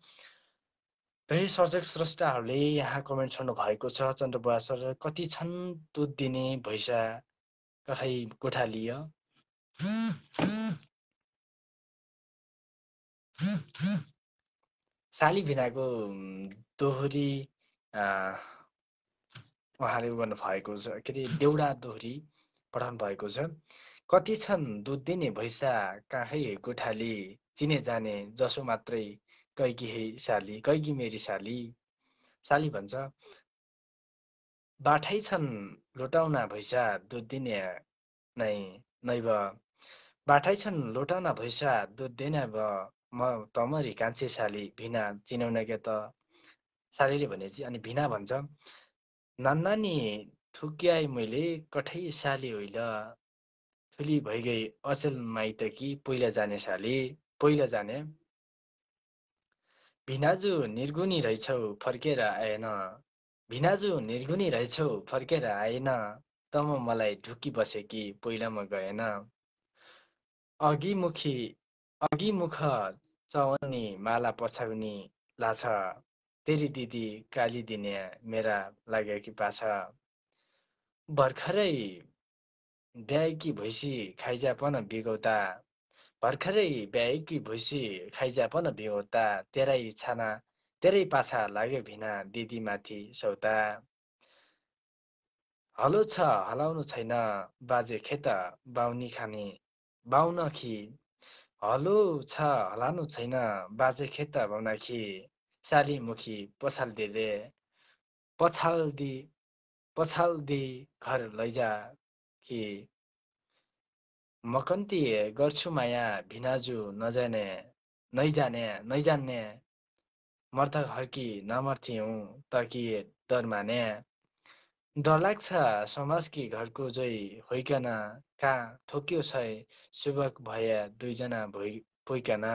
धेरै सर्जक स्रष्टाहरूले यहाँ कमेन्ट छोड्नु भएको छ। चन्द्रबुवा सर, कति छन् दुध दिने भैँसा कखै गोठालिय, साली भिनाको दोहोरी उहाँले गर्नु भएको छ, के अरे देउडा दोहोरी पठाउनु भएको छ। कति छन् दुध दिने भैँसा कहाँ गोठाली, चिने जाने जसो मात्रै कैकी हे साली, कैकी मेरी साली, साली भन्छ। बाठै छन् लोटाउना भैँसा दुध दिने नै नैव, बाठै छन् लोटाउना भैँसा दुध दिने भ, म तमरी कान्छे साली भिना चिनाउन के त, सालीले भनेपछि अनि भिना भन्छ। नानी थुक्याए मैले कठै साली होइन, ठुली भइगई अचेल माइतकी पहिला जाने साली पहिला जाने भिनाजु निर्गुणी रहेछौ फर्केर आएन भिनाजु निर्गुणी रहेछौ फर्केर आएन तम मलाई ढुकी बसेकी पहिलामा गएन अघिमुखी अघिमुख चवनी माला पछाउनी लाछ तेरी दिदी काली दिने मेरा लागेकी पाछ भर्खरै ब्याएकी भैँसी खाइजा पन बिगौता भर्खरै ब्याएकी भैँसी खाइजा पन बिगौता तेरै पाछा लाग्यो भिना दिदी माथि सौता हलो छ हलाउनु छैन बाजे खेत बाउनी खाने बाउन खी हलो छ हलाउनु छैन बाजे खेत बाउन खी साली मुखी पछाल्दी घर लैजा कि मकन्ती गर्छु माया भिनाजु नैजाने मर्दा घरकी नमर्थ्यौँ त कि डर माने डर लाग्छ समाजकी घरको जोइ होइकन कहाँ थोक्यो छै सुबक भए दुईजना भोइकन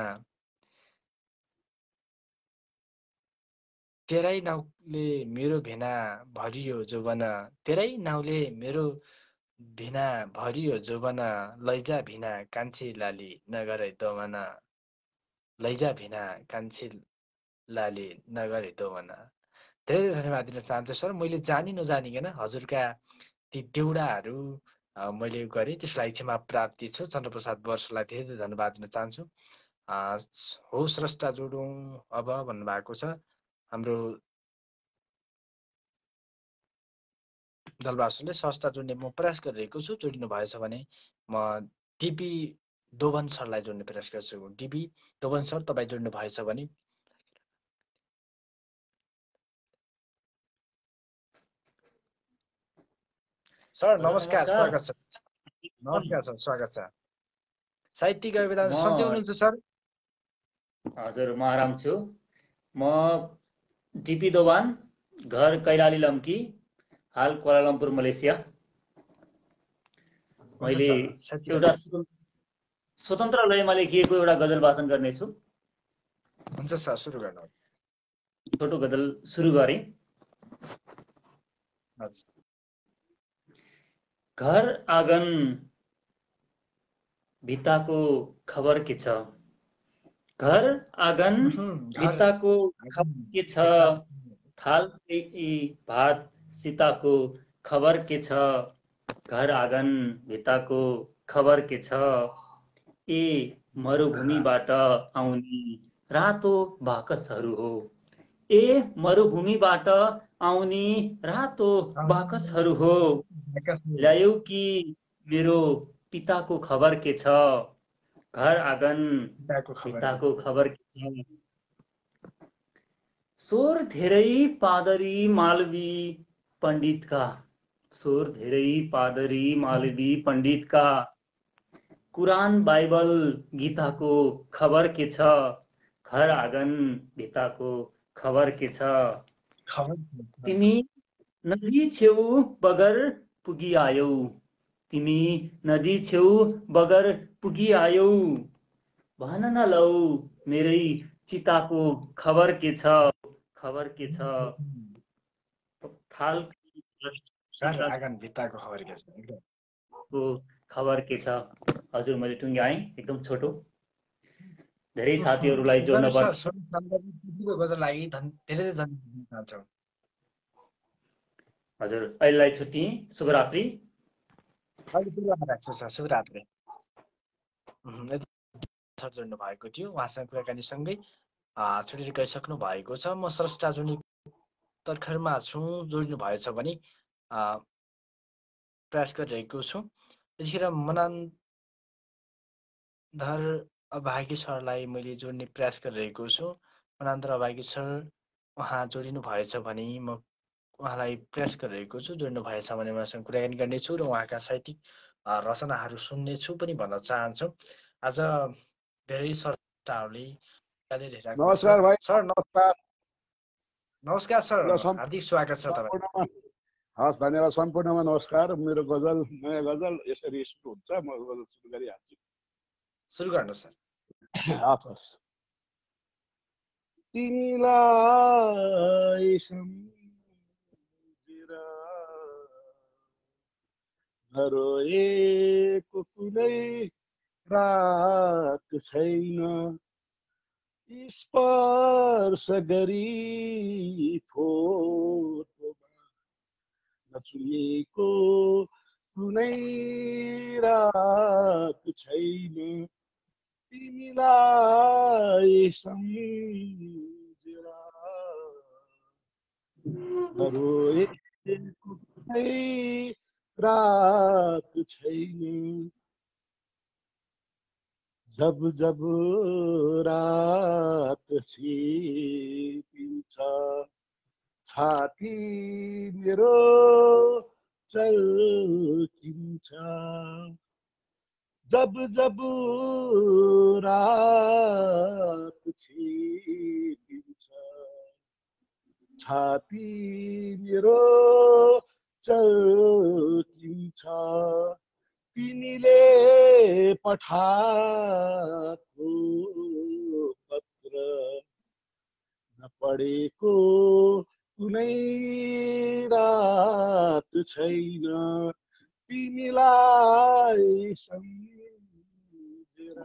तेरै नाउले मेरो भेना भरियो जोबन तेरै नाउले मेरो भिना भरियो जोबन लैजा भिना कान्छी लाली नगरे दोमन लैजा भिना कान्छी लाली नगरे दोमन धेरै धेरै धन्यवाद दिन चाहन्छु सर मैले जानी नजानिकन हजुरका ती देउडाहरू मैले गरेँ त्यसलाई क्षमा प्राप्ति छु चन्द्रप्रसाद वर्षलाई धेरै धेरै धन्यवाद दिन चाहन्छु हो स्रष्टा जोडौँ अब भन्नुभएको छ हाम्रो दलबासुले स्रष्टा जोड्ने म प्रयास गरिरहेको छु जोडिनु भएछ भने म डिबी दोभन सरलाई जोड्ने प्रयास गर्छु डिबी दोभन सर तपाईँ जोड्नु भएछ भने सर नमस्कार स्वागत छ नमस्कार सर स्वागत छ साहित्यिक अभिधान सन्चै हुनुहुन्छ सर हजुर म आराम छु म डिपी दोभान घर कैलाली लम्की हाल क्वालालम्पुर मलेसिया मैले एउटा स्वतन्त्र लयमा लेखिएको एउटा गजल वाचन गर्नेछु हुन्छ सर सुरु गर्नु छोटो गजल सुरु गरेँ घर आँगन भित्ताको खबर के छ घर आँगन भित्ताको खबर के छ थाल भात सीताको खबर के छ घर आँगन भित्ताको खबर के छ ए मरुभूमिबाट आउने रातो बाकसहरू हो ए मरुभूमिबाट आउने रातो बाकसहरू हो ल्यायो कि मेरो पिताको खबर के छ घर आँगन पिताको खबर के छ स्वर धेरै पादरी मालवी पण्डितका स्वर धेरै पादरी मालवी पण्डितका कुरान बाइबल गीताको खबर के छ घर आँगन भित्ताको खबर के छ तिमी नदी छेउ बगर पुगी आयौ तिमी नदी छेउ बगर पुगी आयौ भन न लौ मेरै चिताको खबर के छ खबर के छ थाल आँगन भित्ताको खबर के छ को खबर के छ हजुर मैले टुङ्ग्याएँ एकदम छोटो धेरै साथीहरूलाई जोड्न पर्छ लागि धेरै धन्यवाद चाहन्छु हजुर अहिलेलाई छुट्टी शुभरात्रि शुभरात्रि सर जोड्नु भएको थियो उहाँसँग कुराकानी सँगै छुटेर गइसक्नु भएको छ म स्रष्टा जुनी तर्खरमा छु जोड्नु भएछ भने प्रयास गरिरहेको छु यतिखेर मनान्धर अभागी सरलाई मैले जोड्ने प्रयास गरिरहेको छु मनान्धर अभागी सर उहाँ जोडिनु भएछ भने म उहाँलाई प्रयास गरिरहेको छु जोड्नु भएछ भने उहाँसँग कुराकानी गर्नेछु र उहाँका साहित्यिक रचनाहरू सुन्नेछु पनि भन्न चाहन्छु आज धेरै सरहरूले नमस्कार भाइ सर नमस्कार सर हार्दिक स्वागत छ तपाईँ हस् धन्यवाद सम्पूर्णमा नमस्कार। मेरो गजल नयाँ गजल यसरी सुरु हुन्छ, म गजल सुरु गरिहाल्छु। सुरु गर्नुहोस् सर। हस्। तिमीलाई सम्झेर नरोएको कुनै रात छैन, स्पर्श गरी फोटोमा नचुमेको कुनै रात छैन, तिमीलाई सम्झेर नरोएको कुनै रात छैन, जब जब रात छिपिन्छ छाती मेरो चल्किन्छ, जब जब रात छिपिन्छ छाती मेरो चल्किन्छ, तिमीले पठाएको पत्र नपढेको कुनै रात छैन, तिमीलाई सम्झेर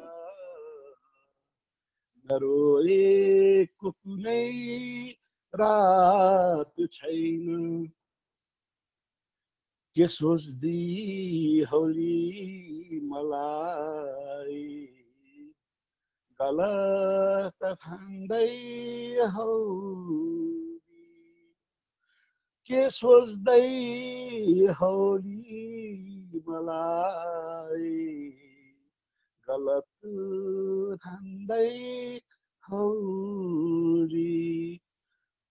नरोएको कुनै रात छैन, के सोच्दै हौली मलाई गलत ठान्दै हौली, के सोच्दै हौली मलाई गलत ठान्दै हौली,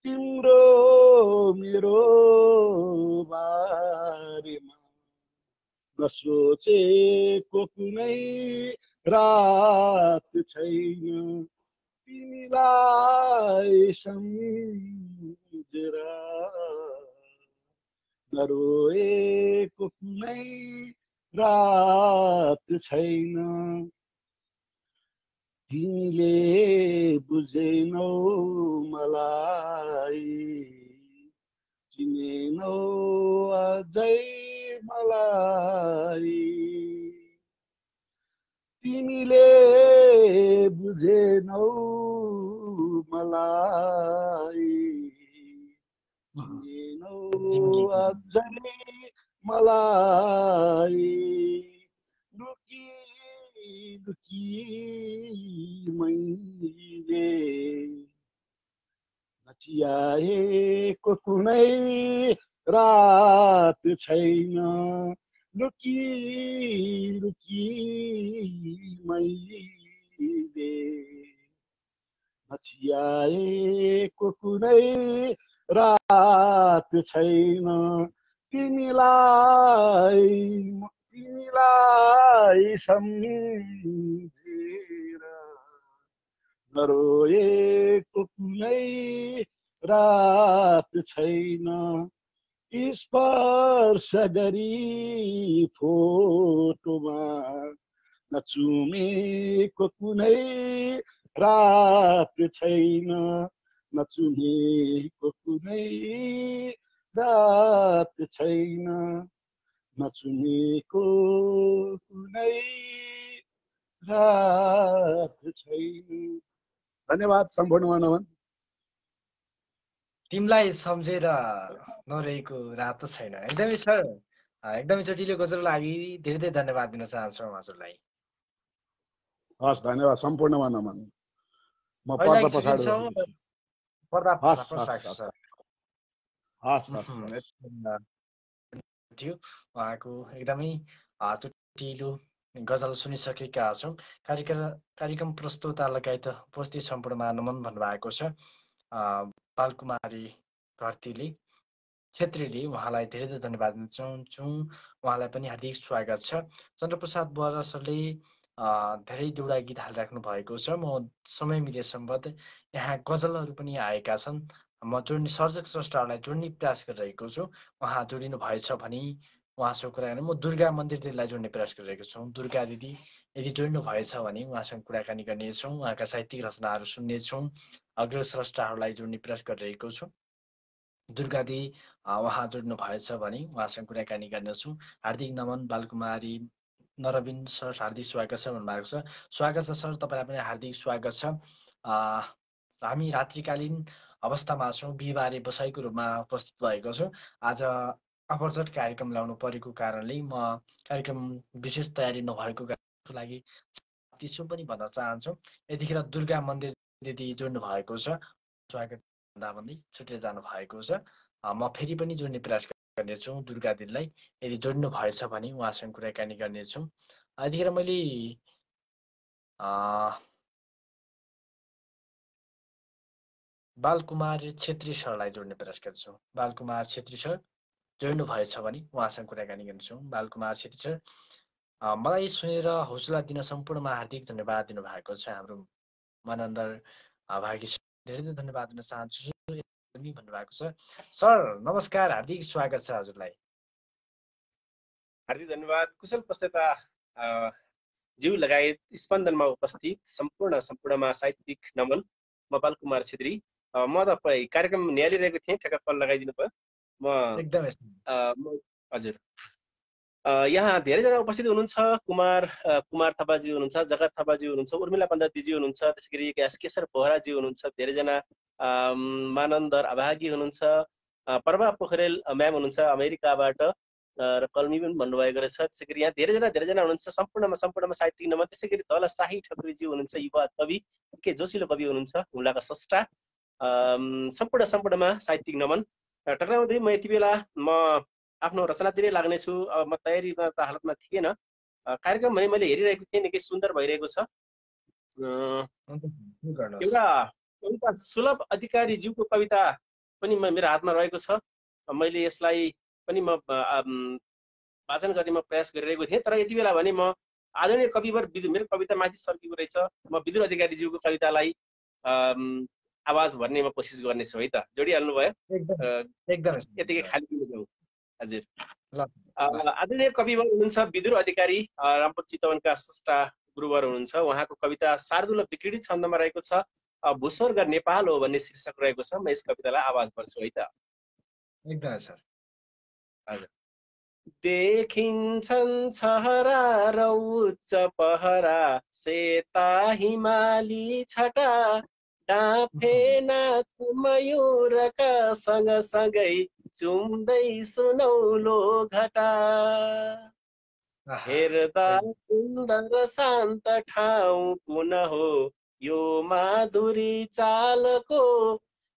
तिम्रो मेरो बारेमा नसोचेको कुनै रात छैन, तिमीलाई सम्झेर नरोएको कुनै रात छैन, तिमीले बुझेनौ मलाई चिनेनौ अझै मलाई, तिमीले बुझेनौ मलाई चिनेनौ अझै मलाई, लुकी लुकी मैले नचियाएको कुनै रात छैन, लुकी लुकी मैले नचियाएको कुनै रात छैन, तिमीलाई सम्झेर नरोएको कुनै रात छैन, स्पर्श गरी फोटोमा नचुमेको कुनै रात छैन, नचुमेको कुनै रात छैन, नचुमेको कुनै रात छैन। धन्यवाद सम्पूर्णमा नमन। तिमीलाई सम्झेर नरहेको रात छैन। एकदमै सर, एकदमै चोटिलो गजलको लागि धेरै धेरै धन्यवाद दिन चाहन्छु हजुरलाई। हस् धन्यवाद सम्पूर्णमा नमन। म अहिले पर्दा पछाडि छुट्टिन्छौँ, रोक्नेछु। पर्दा हस् फरक हस् राख्छु हस् सर। हस् हस् हस्। थियो उहाँको एकदमै चोटिलो गजल सुनिसकेका छौँ। कार्यक्रम प्रस्तुता लगायत उपस्थित सम्पूर्णमा नमन भन्नुभएको छ बालकुमारी छेत्रीले। उहाँलाई धेरै धेरै धन्यवाद दिन चाहन्छौँ। उहाँलाई पनि हार्दिक स्वागत छ। चन्द्रप्रसाद बरा सरले धेरै दुईवटा गीत हालिराख्नु भएको छ। म समय मिलेसम्म यहाँ गजलहरू पनि आएका छन्, म जोड्ने सर्जक स्रष्टाहरूलाई जोड्ने प्रयास गरिरहेको छु। उहाँ जोडिनु भएछ भने उहाँसँग कुराकानी म दुर्गा मन्दिर दिदीलाई जोड्ने प्रयास गरिरहेको छु। दुर्गा दिदी यदि जोड्नु भएछ भने उहाँसँग कुराकानी गर्नेछौँ, उहाँका साहित्यिक रचनाहरू सुन्नेछौँ। अग्र स्रष्टाहरूलाई जोड्ने प्रयास गरिरहेको छु। दुर्गा दिदी उहाँ जोड्नु भएछ भने उहाँसँग कुराकानी गर्नेछौँ। हार्दिक नमन बालकुमारी नरविन सर, हार्दिक स्वागत छ भन्नुभएको छ। स्वागत छ सर, तपाईँलाई पनि हार्दिक स्वागत छ। हामी रात्रिकालीन अवस्थामा छौँ, बिहिबारे बसाइको रूपमा उपस्थित भएको छु। आज अपरचट कार्यक्रम ल्याउनु परेको कारणले म कार्यक्रम विशेष तयारी नभएको कारणको लागि त्यसो पनि भन्न चाहन्छु। यतिखेर दुर्गा मन्दिर दिदी जोड्नु भएको छ, स्वागत भन्दै छुटेर जानु भएको छ। म फेरि पनि जोड्ने प्रयास गर्नेछु दुर्गा दिदीलाई। यदि जोड्नु भएछ भने उहाँसँग कुराकानी गर्नेछौँ। यतिखेर मैले बालकुमार छेत्री सरलाई जोड्ने प्रयास गर्छु। बालकुमार छेत्री सर जोड्नु भएछ भने उहाँसँग कुराकानी गर्नेछौँ। बालकुमार छेत्री सर मलाई सुनेर हौसला दिन सम्पूर्णमा हार्दिक धन्यवाद दिनुभएको छ। हाम्रो मनअन्दर भागी धेरै धेरै धन्यवाद दिन चाहन्छु पनि भन्नुभएको छ। सर नमस्कार, हार्दिक स्वागत छ हजुरलाई। हार्दिक धन्यवाद। कुशल प्रस्तुता ज्यू लगायत स्पन्दनमा उपस्थित सम्पूर्णमा साहित्यिक नमन। म बालकुमार छेत्री। म त कार्यक्रम निहालिरहेको थिएँ, ठ्याक्क कल लगाइदिनु भयो। हजुर, यहाँ धेरैजना उपस्थित हुनुहुन्छ। कुमार थापाजी हुनुहुन्छ, जगत थापाजी हुनुहुन्छ, उर्मिला पण्डितजी हुनुहुन्छ, त्यसै गरी केशर बोहराजी हुनुहुन्छ, धेरैजना मानन्दर अभागी हुनुहुन्छ, प्रभा पोखरेल म्याम हुनुहुन्छ अमेरिकाबाट र कल्मी पनि भन्नुभएको रहेछ। त्यसै गरी यहाँ धेरैजना हुनुहुन्छ। सम्पूर्णमा साहित्यिक नमन। त्यसै गरी तल शाही ठकुरीजी हुनुहुन्छ, युवा कवि, के जोसिलो कवि हुनुहुन्छ, हुलाका स्रष्टा। सम्पूर्णमा साहित्यिक नमन। टक्राउँदै म यति बेला आफ्नो रचनातिरै लाग्नेछु। म तयारीमा त हालतमा थिएन। कार्यक्रम भने मैले हेरिरहेको थिएँ, निकै सुन्दर भइरहेको छ। एउटा सुलभ अधिकारीज्यूको कविता पनि मेरो हातमा रहेको छ। मैले यसलाई पनि म वाचन गर्ने म प्रयास गरिरहेको थिएँ। तर यति बेला भने म आदरणीय कविवर मेरो कविता माथि सर्किएको रहेछ। म विदुर अधिकारीज्यूको कवितालाई आवाज भर्ने म कोसिस गर्नेछु है त। जोडिहाल्नु भयो? एकदम यतिकै खाली जाउँ। हजुर, आदरणीय कविवर हुनुहुन्छ विदुर अधिकारी, रामपुर चितवनका स्रष्टा गुरुवर हुनुहुन्छ। उहाँको कविता शार्दूल विकिरणित छन्दमा रहेको छ। भूस्वर्ग नेपाल हो भन्ने शीर्षक रहेको छ। म यस कवितालाई आवाज भर्छु है त। एकदम सर। हजुर। देखिन्छन् छहरा र उच्च पहरा, सेता हिमाली छटा, डाँफे नाच मयूरका सँगसँगै चुम्दै सुनौलो घटा। हेर्दा सुन्दर शान्त ठाउँ कुन हो यो माधुरी चालको,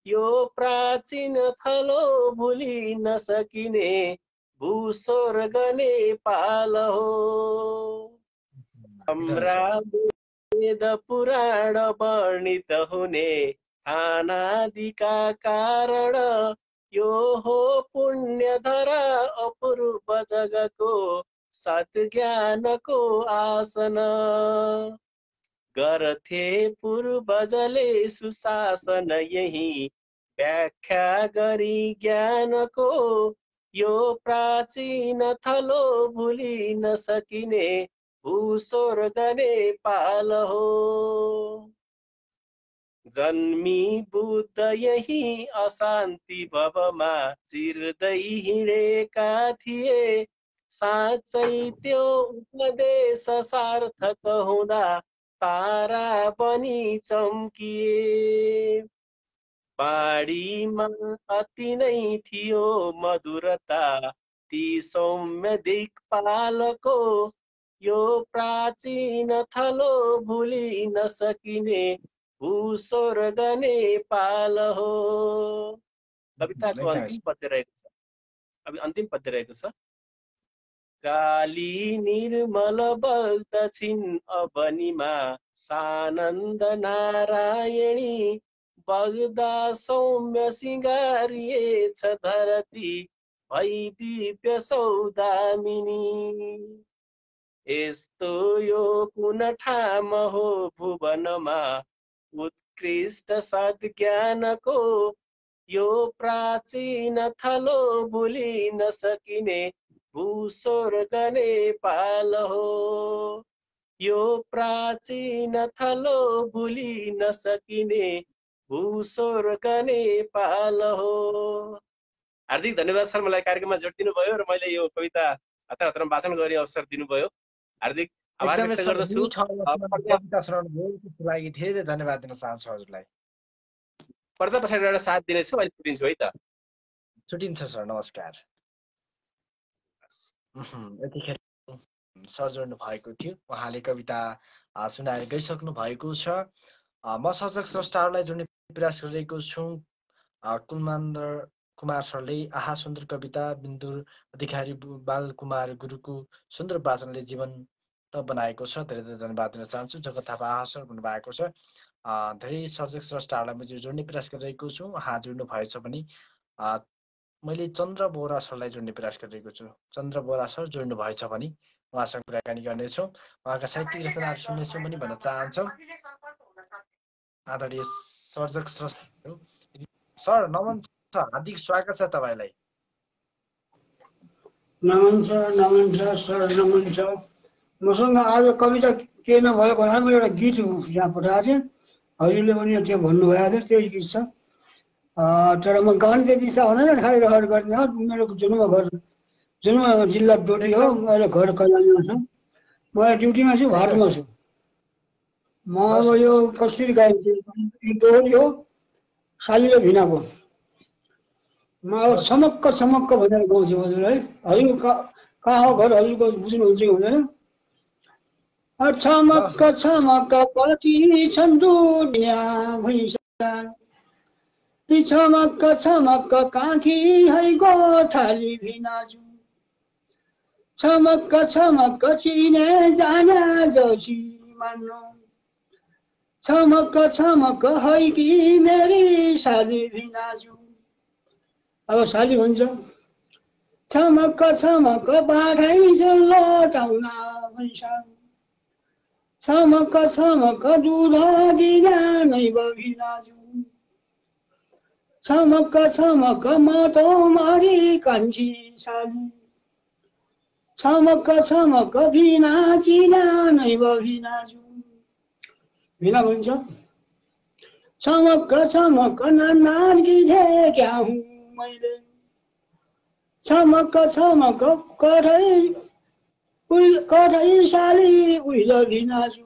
यो प्राचीन थलो भुलि नसकिने भूस्वर्ग नेपाल हो। हाम्रा वेद पुराण वर्णित हुने थानादिका कारण, यो हो पुण्य धरा अपूर्व जगको सद्ज्ञानको आसन। गर्थे पूर्वजले सुशासन यही व्याख्या गरी ज्ञानको, यो प्राचीन थलो भुलि नसकिने भूस्वर्ग नेपाल हो। जन्मी बुद्ध यही अशान्ति भवमा चिर्दै हिँडेका थिए, साँच्चै त्यो उपदेश सार्थक हुँदा तारा बनी चम्किए। बाढीमा अति नै थियो मधुरता, ती सौम्य दिक्पालको, यो प्राचीन थलो भुलि नसकिने भूस्वर्ग नेपाल हो। कविताको अन्तिम पद्य रहेको छ। अब अन्तिम पद्य रहेको छ। काली निर्मल बग्दछिन् अवनीमा सानन्द नारायणी, बग्दा सौम्य सिंगारिएछ धरती भई दिव्य सौदामिनी। यस्तो यो कुन ठाम हो भुवनमा उत्कृष्ट सद्ज्ञानको, यो प्राचीन थलो भुलि नसकिने भूस्वर्ग नेपाल हो। यो प्राचीन थलो भुलि नसकिने भूस्वर्ग नेपाल हो। हार्दिक धन्यवाद सर, मलाई कार्यक्रममा जोडिदिनु भयो र मैले यो कविता हतार हतारमा वाचन गर्ने अवसर दिनुभयो। हार्दिक आभार एकदमै व्यक्त सर, गर्दछु। कविता सुनाउनु भयो त्यसको लागि धेरै धन्यवाद दिन चाहन्छु हजुरलाई। पर्दा पछाडि एउटा साथ दिनेछु, अहिले छुट्टिन्छु है त। छुट्टिन्छ सर, नमस्कार। यतिखेर सर जोड्नु भएको थियो, उहाँले कविता सुनाएर गइसक्नु भएको छ। म सर्जक स्रष्टाहरूलाई जोड्ने प्रयास गरिरहेको छु। कुमार सरले आहा सुन्दर कविता, बिन्दुर अधिकारी बाल कुमार गुरुको सुन्दर वाचनले जीवन त बनाएको छ। धेरै धेरै धन्यवाद दिन चाहन्छु। जगत थापा आहा सर भन्नुभएको छ। धेरै सर्जक स्रष्टाहरूलाई मैले जोड्ने प्रयास गरिरहेको छु। उहाँ जोड्नु भएछ भने मैले चन्द्र बोरा सरलाई जोड्ने प्रयास गरिरहेको छु। चन्द्र बोरा सर जोड्नु भएछ भने उहाँसँग कुराकानी गर्नेछौँ, उहाँका साहित्यिक रचनाहरू सुन्नेछौँ पनि भन्न चाहन्छौँ। आदरणीय सर्जक स्रष्टाहरू सर नमन छ, हार्दिक स्वागत छ तपाईँलाई। नमन छ सर, नमन छ। मसँग आज कविता के नभएको होला, मैले एउटा गीत यहाँ पठाएको थिएँ, हजुरले पनि त्यो भन्नुभएको थियो, त्यही गीत छ। तर म गाउने त्यति इच्छा हुँदैन, खालि रहर गर्ने हो। मेरो जन्म जिल्ला डोटी हो, अहिले घर कल्याणमा छु। म ड्युटीमा छु, भाटमा छु। म अब यो कसरी गाइन्छु, दोहोरी हो, साली र भिनाको। म अब छमक्क भनेर गाउँछु हजुर है। हजुर कहाँ हो घर, हजुरको बुझ्नुहुन्छ कि हुँदैन? छमक्क कति छन् दुनिया भैँसा, छमक्क काखी है गोठाली भिनाजु। छमक्क चिने जाने जोशी मान्नु, छमक्क है कि मेरी साली भिनाजु। अब साली भन्छ छमक्क बाँधै लटाउन भैँसा, छमक्क दुध दिना नै भिनाजु। छमक्क माटो मारी कान्छी साली, छमक्क भिना चिना नै भिनाजु। भिना भन्छ छमक्क नानकी क्या हुँ मैले, छमक्क कठै साली उहिल भिनाजु।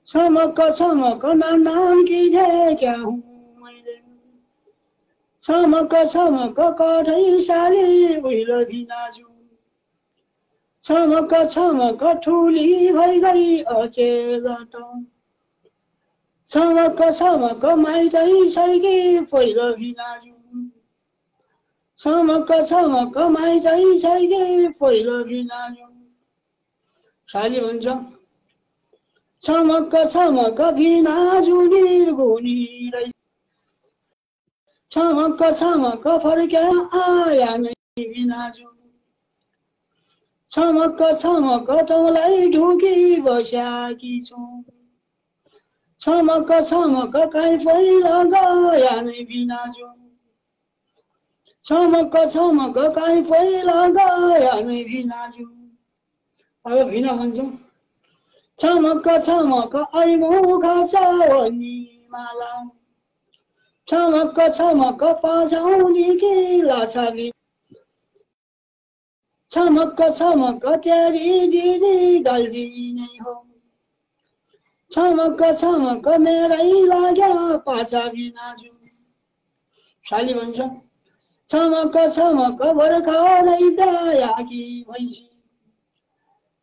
छमक्क नानकी क्या हुँ मैले, छमक्क कठै साली उहिल भिनाजु। छमक्क ठुली भइगई अचेल त, छमक्क माइतै छैकी पहिलो भिनाजु। छमक्क माइतै छैकी पहिलो भिनाजु। साली भन्छ छमक्क भिनाजु निर्गुणी रहेछ, छमक्क फर्क्या आया नै भिनाजु। छमक्क तँलाई ढुकी बस्याकी छु, छमक्क काहीँ पहिला गया नै भिनाजु। छमक्क काहीँ पहिला गया नै भिनाजु। अब भिना भन्छ छमक्क ऐमुख चवनी माला, छमक्क पाछौनी कि लाछा भि। छमक्क तेरी दिदी गल्ती नै हो, छमक्क मेरै लाग्या पाछा भिनाजु। साली भन्छ छमक्क भर्खरै ब्यायाकी भैँसी,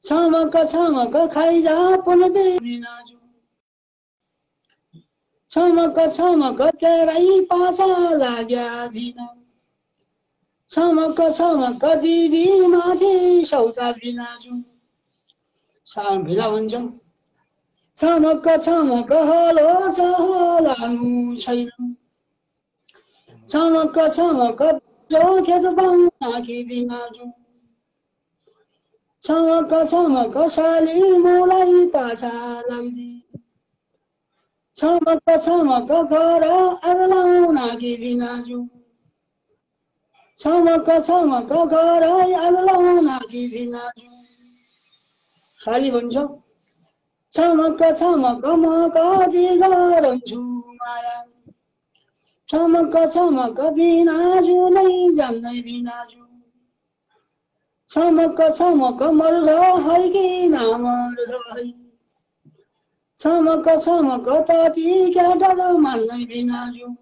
छमक्क खाइजा पुन भिनाजु। छमक्क तेरै पाछा लाग्या भिना, छमक्क दिदी माथि सौता भिनाजु। भिना भन्छ छमक्क हलो छ हलानु छैन, छमक्क खेत बाँकी भिनाजु। छमक्क साली मोलाई पाछा लाग्दी, छमक्क छमक्क घर आग लाउन कि बिनाजु छमक्क छमक्क घर आग लाउन कि बिनाजु खाली भन्छ छमक्क छमक्क म कति गरन्छु माया छमक्क छमक्क बिनाजु नै जान्दै बिनाजु छमक्क छमक्क मर्छ है कि नमर्छ है छमक्क छमक्क तति क्या डर मान्दै बिनाजु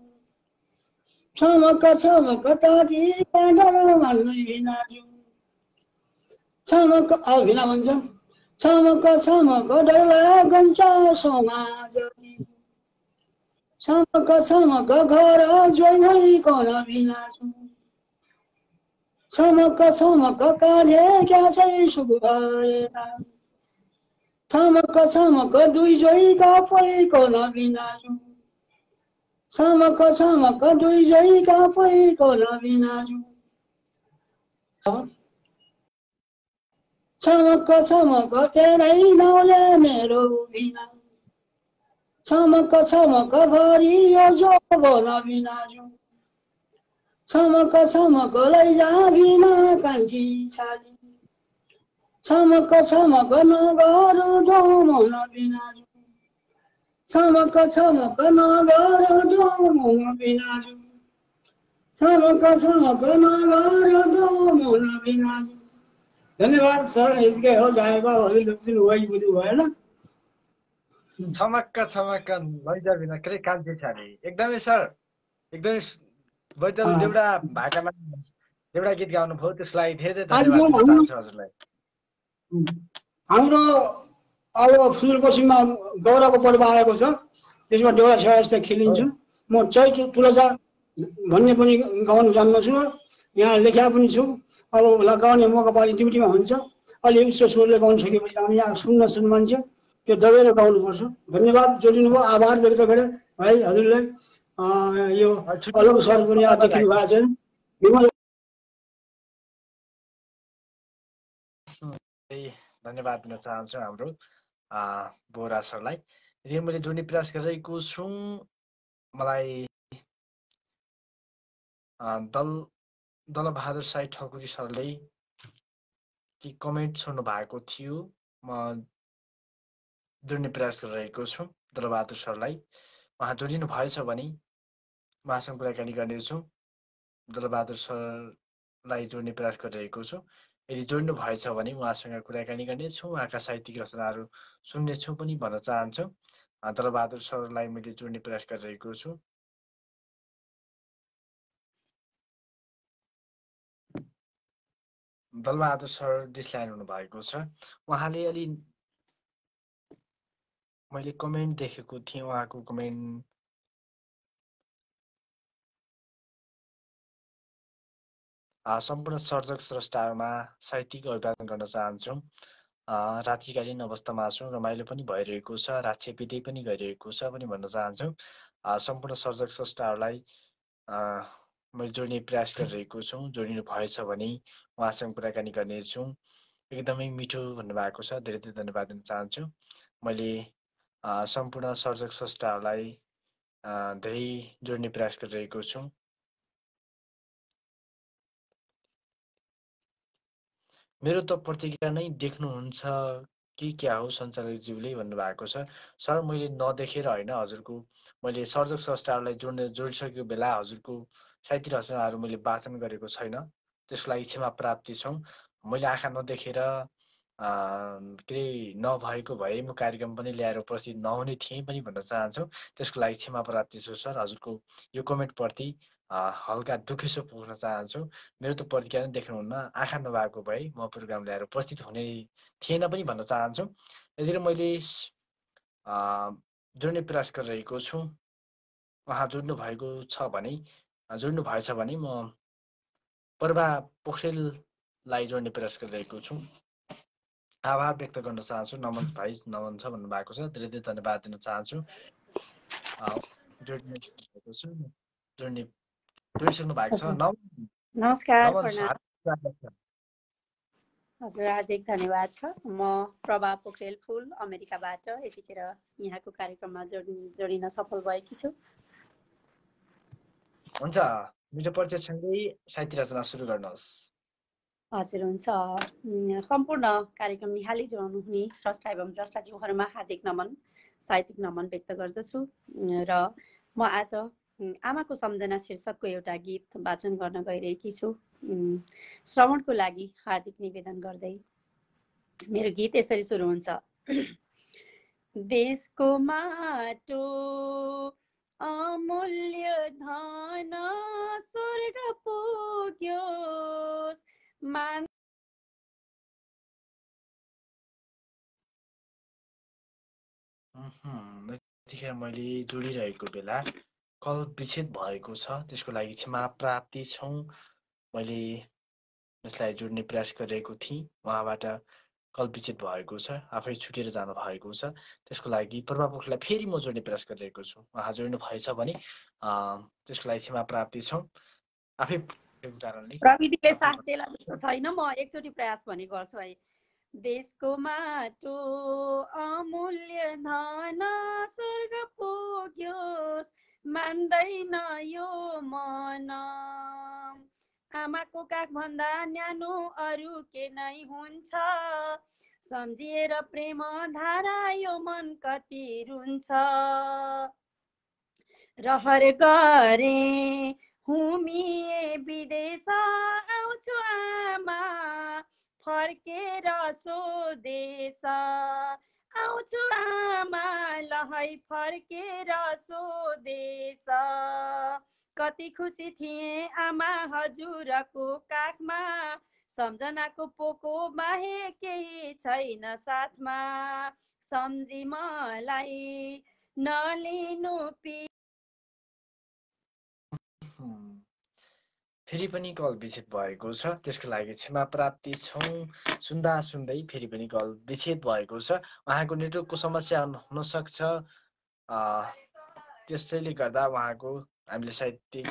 छमक्क छमक्क तति क्या डर मान्दै बिनाजु छमक्क भिना भन्छ छमक्क छमक्क डर लागन्छ समाज छमक्क छमक्क घर जोइ भइकन बिनाजु छमक्क छमक्क काँधे क्या चाहिँ सुख भएका छमक्क छमक्क दुई जोइका भइकन बिनाजु छमक्क छमक्क दुई जोइका भइकन बिनाजु छमक्क छमक्क तेरै नाउँले मेरो बिना छमक्क छमक्क भरि यो जोबन बिनाजु छमक्क छमक्क लैजा बिना कान्छी छाली छमक्क छमक्क नगर डोमन बिनाजु छमक्क छमक्क नगर डोमन बिनाजु छमक्क छमक्क नगर डोमन बिनाजु धन्यवाद सर यतिकै हो गाएको हजुरले बुझ्नु भयो कि बुझ्नु भएन छमक्क छमक्क लैजा बिना के कान्छी छाली एकदमै सर एकदमै बैतल देउडा भाकामा देउडा गीत गाउनुभयो त्यसलाई धेरै धन्यवाद दिन चाहन्छु हजुरलाई हाम्रो अब सुदूरपश्चिममा गौराको पर्व आएको छ त्यसमा देउडा सेवा यस्तो खेलिन्छ म चैत तुलजा भन्ने पनि गाउन जान्दछु यहाँ लेख्या पनि छु अब गाउने मौका पाए ड्युटीमा हुन्छ अलि उच्च स्वरले गाउन सकेपछि हामी यहाँ सुन्न मान्छे त्यो दबेर गाउनुपर्छ धन्यवाद जोडिनु भयो आभार व्यक्त गरेँ है हजुरलाई यो अलग सर पनि यहाँ देखिनु भएको छैन धन्यवाद दिन चाहन्छु हाम्रो बोरा सरलाई यदि मैले जोड्ने प्रयास गरिरहेको छु मलाई दलबहादुर साई ठकुरी सरले कि कमेन्ट छोड्नु भएको थियो म जोड्ने प्रयास गरिरहेको छु दलबहादुर सरलाई उहाँ जोडिनु भएछ भने उहाँसँग कुराकानी गर्नेछु दलबहादुर सरलाई जोड्ने प्रयास गरिरहेको छु यदि जोड्नु भएछ भने उहाँसँग कुराकानी गर्नेछु उहाँका साहित्यिक रचनाहरू सुन्नेछु पनि भन्न चाहन्छु दलबहादुर सरलाई मैले जोड्ने प्रयास गरिरहेको छु दलबहादुर सर डिस्लाइन हुनुभएको छ उहाँले अलि मैले कमेन्ट देखेको थिएँ उहाँको कमेन्ट सम्पूर्ण सर्जक स्रष्टाहरूमा साहित्यिक अभिवादन गर्न चाहन्छु रात्रिकालीन अवस्थामा छौँ रमाइलो पनि भइरहेको छ रात छेपिँदै पनि गइरहेको छ पनि भन्न चाहन्छु सम्पूर्ण सर्जक स्रष्टाहरूलाई मैले जोड्ने प्रयास गरिरहेको छु जोडिनु भएछ भने उहाँसँग कुराकानी गर्नेछु एकदमै मिठो भन्नुभएको छ धेरै धेरै धन्यवाद दिन चाहन्छु मैले सम्पूर्ण सर्जक स्रष्टाहरूलाई धेरै जोड्ने प्रयास गरिरहेको छु मेरो त प्रतिक्रिया नै देख्नुहुन्छ कि क्या हो सञ्चालकज्यूले भन्नुभएको छ सर मैले नदेखेर होइन हजुरको मैले सर्जक स्रष्टाहरूलाई जोडिसकेको बेला हजुरको साहित्य रचनाहरू मैले वाचन गरेको छैन त्यसको लागि क्षमा प्राप्ति छौँ मैले आँखा नदेखेर के नभएको भए म कार्यक्रम पनि ल्याएर उपस्थित नहुने थिएँ पनि भन्न चाहन्छु त्यसको लागि क्षमा प्राप्ति छु सर हजुरको यो कमेन्टप्रति हल्का दुखेसो पुग्न चाहन्छु मेरो त प्रतिक्रिया नै देख्नुहुन्न आँखा नभएको भए म प्रोग्राम ल्याएर उपस्थित हुने थिएन पनि भन्न चाहन्छु यदि मैले जोड्ने प्रयास गरिरहेको छु उहाँ जोड्नु भएछ भने म प्रभा पोखरेललाई जोड्ने प्रयास गरिरहेको छु आभार व्यक्त गर्न चाहन्छु नमन भाइ नमन छ भन्नुभएको छ धेरै धेरै धन्यवाद दिन चाहन्छु जोडिसक्नु भएको छ नमस्कार हजुर हार्दिक धन्यवाद छ। म प्रभा पोखरेल फुल अमेरिकाबाट यतिखेर यहाँको कार्यक्रममा जोडिन सफल भएकी छु। हुन्छ, मेरो परिचयसँगै साहित्य रचना सुरु गर्नुहोस्। हजुर हुन्छ। सम्पूर्ण कार्यक्रम निहालिरहनु हुने स्रष्टा एवं द्रष्टाज्यूहरूमा हार्दिक नमन, साहित्यिक नमन व्यक्त गर्दछु र म आज आमाको सम्झना शीर्षकको एउटा गीत वाचन गर्न गइरहेकी छु। श्रवणको लागि हार्दिक निवेदन गर्दै मेरो गीत यसरी सुरु हुन्छ। देशको माटो अमूल्य धन स्वर्ग पुग्योस् यतिखेर मैले जोडिरहेको बेला कल विच्छेद भएको छ, त्यसको लागि क्षमा प्राप्ति छौँ। मैले यसलाई जोड्ने प्रयास गरिरहेको थिएँ, उहाँबाट कल विच्छेद भएको छ, आफै छुटेर जानु भएको छ। त्यसको लागि प्रभा पोखरेललाई फेरि म जोड्ने प्रयास गरिरहेको छु। उहाँ जोड्नु भएछ भने त्यसको लागि क्षमा प्राप्ति छौँ। आफै कारणले प्रविधिले साथ देला जस्तो छैन, म एकचोटि प्रयास भने गर्छु है। देशको माटो अमूल्य धन स्वर्ग पुग्योस् मान्दैन यो मन, आमाको काख भन्दा न्यानो अरू के नै हुन्छ, सम्झिएर प्रेम धारा यो मन कति रुन्छ, रहर गरे हुमिए विदेश आउँछु आमा फर्केर स्वदेश, आउँछु आमा लहै फर्केर स्वदेश, कति खुसी थिए आमा हजुरको काखमा, सम्झनाको पोको बाहे केही छैन साथमा, सम्झी मलाई नलिनु पि। फेरि पनि कल विच्छेद भएको छ, त्यसको लागि क्षमा प्राप्ति छौँ। सुन्दा सुन्दै फेरि पनि कल विच्छेद भएको छ। उहाँको नेटवर्कको समस्या हुनसक्छ, त्यसैले गर्दा उहाँको हामीले साहित्यिक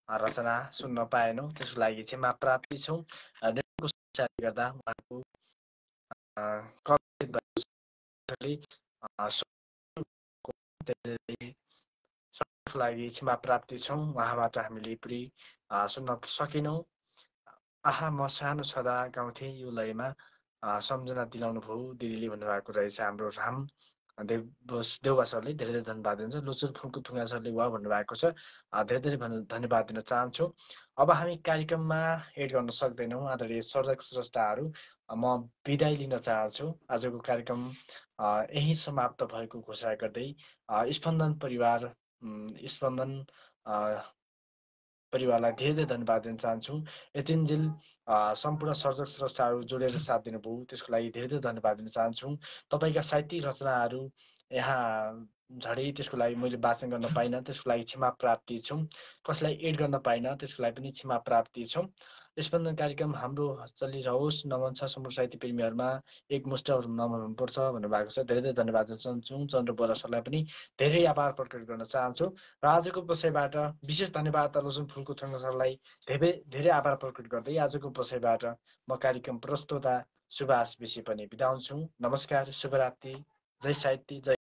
रचना सुन्न पाएनौँ, त्यसको लागि क्षमा प्राप्ति छौँ। नेटवर्कको समस्याले गर्दा उहाँको कल लागि क्षमा प्राप्ति छौँ। उहाँबाट हामीले पुरै सुन्न सकेनौँ। आहा म सानो छँदा गाउँथेँ यो लयमा, सम्झना दिलाउनु भयो दिदीले भन्नुभएको रहेछ हाम्रो राम देउवा सरले। धेरै धेरै धन्यवाद दिन्छ। लोचर फुलको थुङ्गा सरले वा भन्नुभएको छ, धेरै धेरै धन्यवाद दिन चाहन्छु। अब हामी कार्यक्रममा एड गर्न सक्दैनौँ आदरणीय सर्जक स्रष्टाहरू, म बिदाई लिन चाहन्छु। आजको कार्यक्रम यही समाप्त भएको घोषणा गर्दै स्पन्दन परिवारलाई धेरै धेरै धन्यवाद दिन चाहन्छु। यतिन्जेल सम्पूर्ण सर्जक स्रष्टाहरू जोडेर साथ दिनुभयो, त्यसको लागि धेरै धेरै धन्यवाद दिन चाहन्छु। तपाईँका साहित्यिक रचनाहरू यहाँ झडे, त्यसको लागि मैले वाचन गर्न पाइनँ, त्यसको लागि क्षमा प्राप्ति छौँ। कसैलाई एड गर्न पाइनँ, त्यसको लागि पनि क्षमा प्राप्ति छौँ। स्पन्दन कार्यक्रम हाम्रो चलिरहोस्। नमन छ सम्पूर्ण साहित्य प्रेमीहरूमा, एकमुष्ट नमन हुनुपर्छ भन्नुभएको छ। धेरै धेरै धन्यवाद दिन चाहन्छु। चन्द्र बोरा सरलाई पनि धेरै आभार प्रकट गर्न चाहन्छु। र आजको बसाइबाट विशेष धन्यवाद लोचन फुलको थुङ्गा सरलाई धेरै धेरै आभार प्रकट गर्दै आजको बसाइबाट म कार्यक्रम प्रस्तोता सुभाष विषय पनि बिदा हुन्छु। नमस्कार, शुभरात्रि, जय साहित्य, जय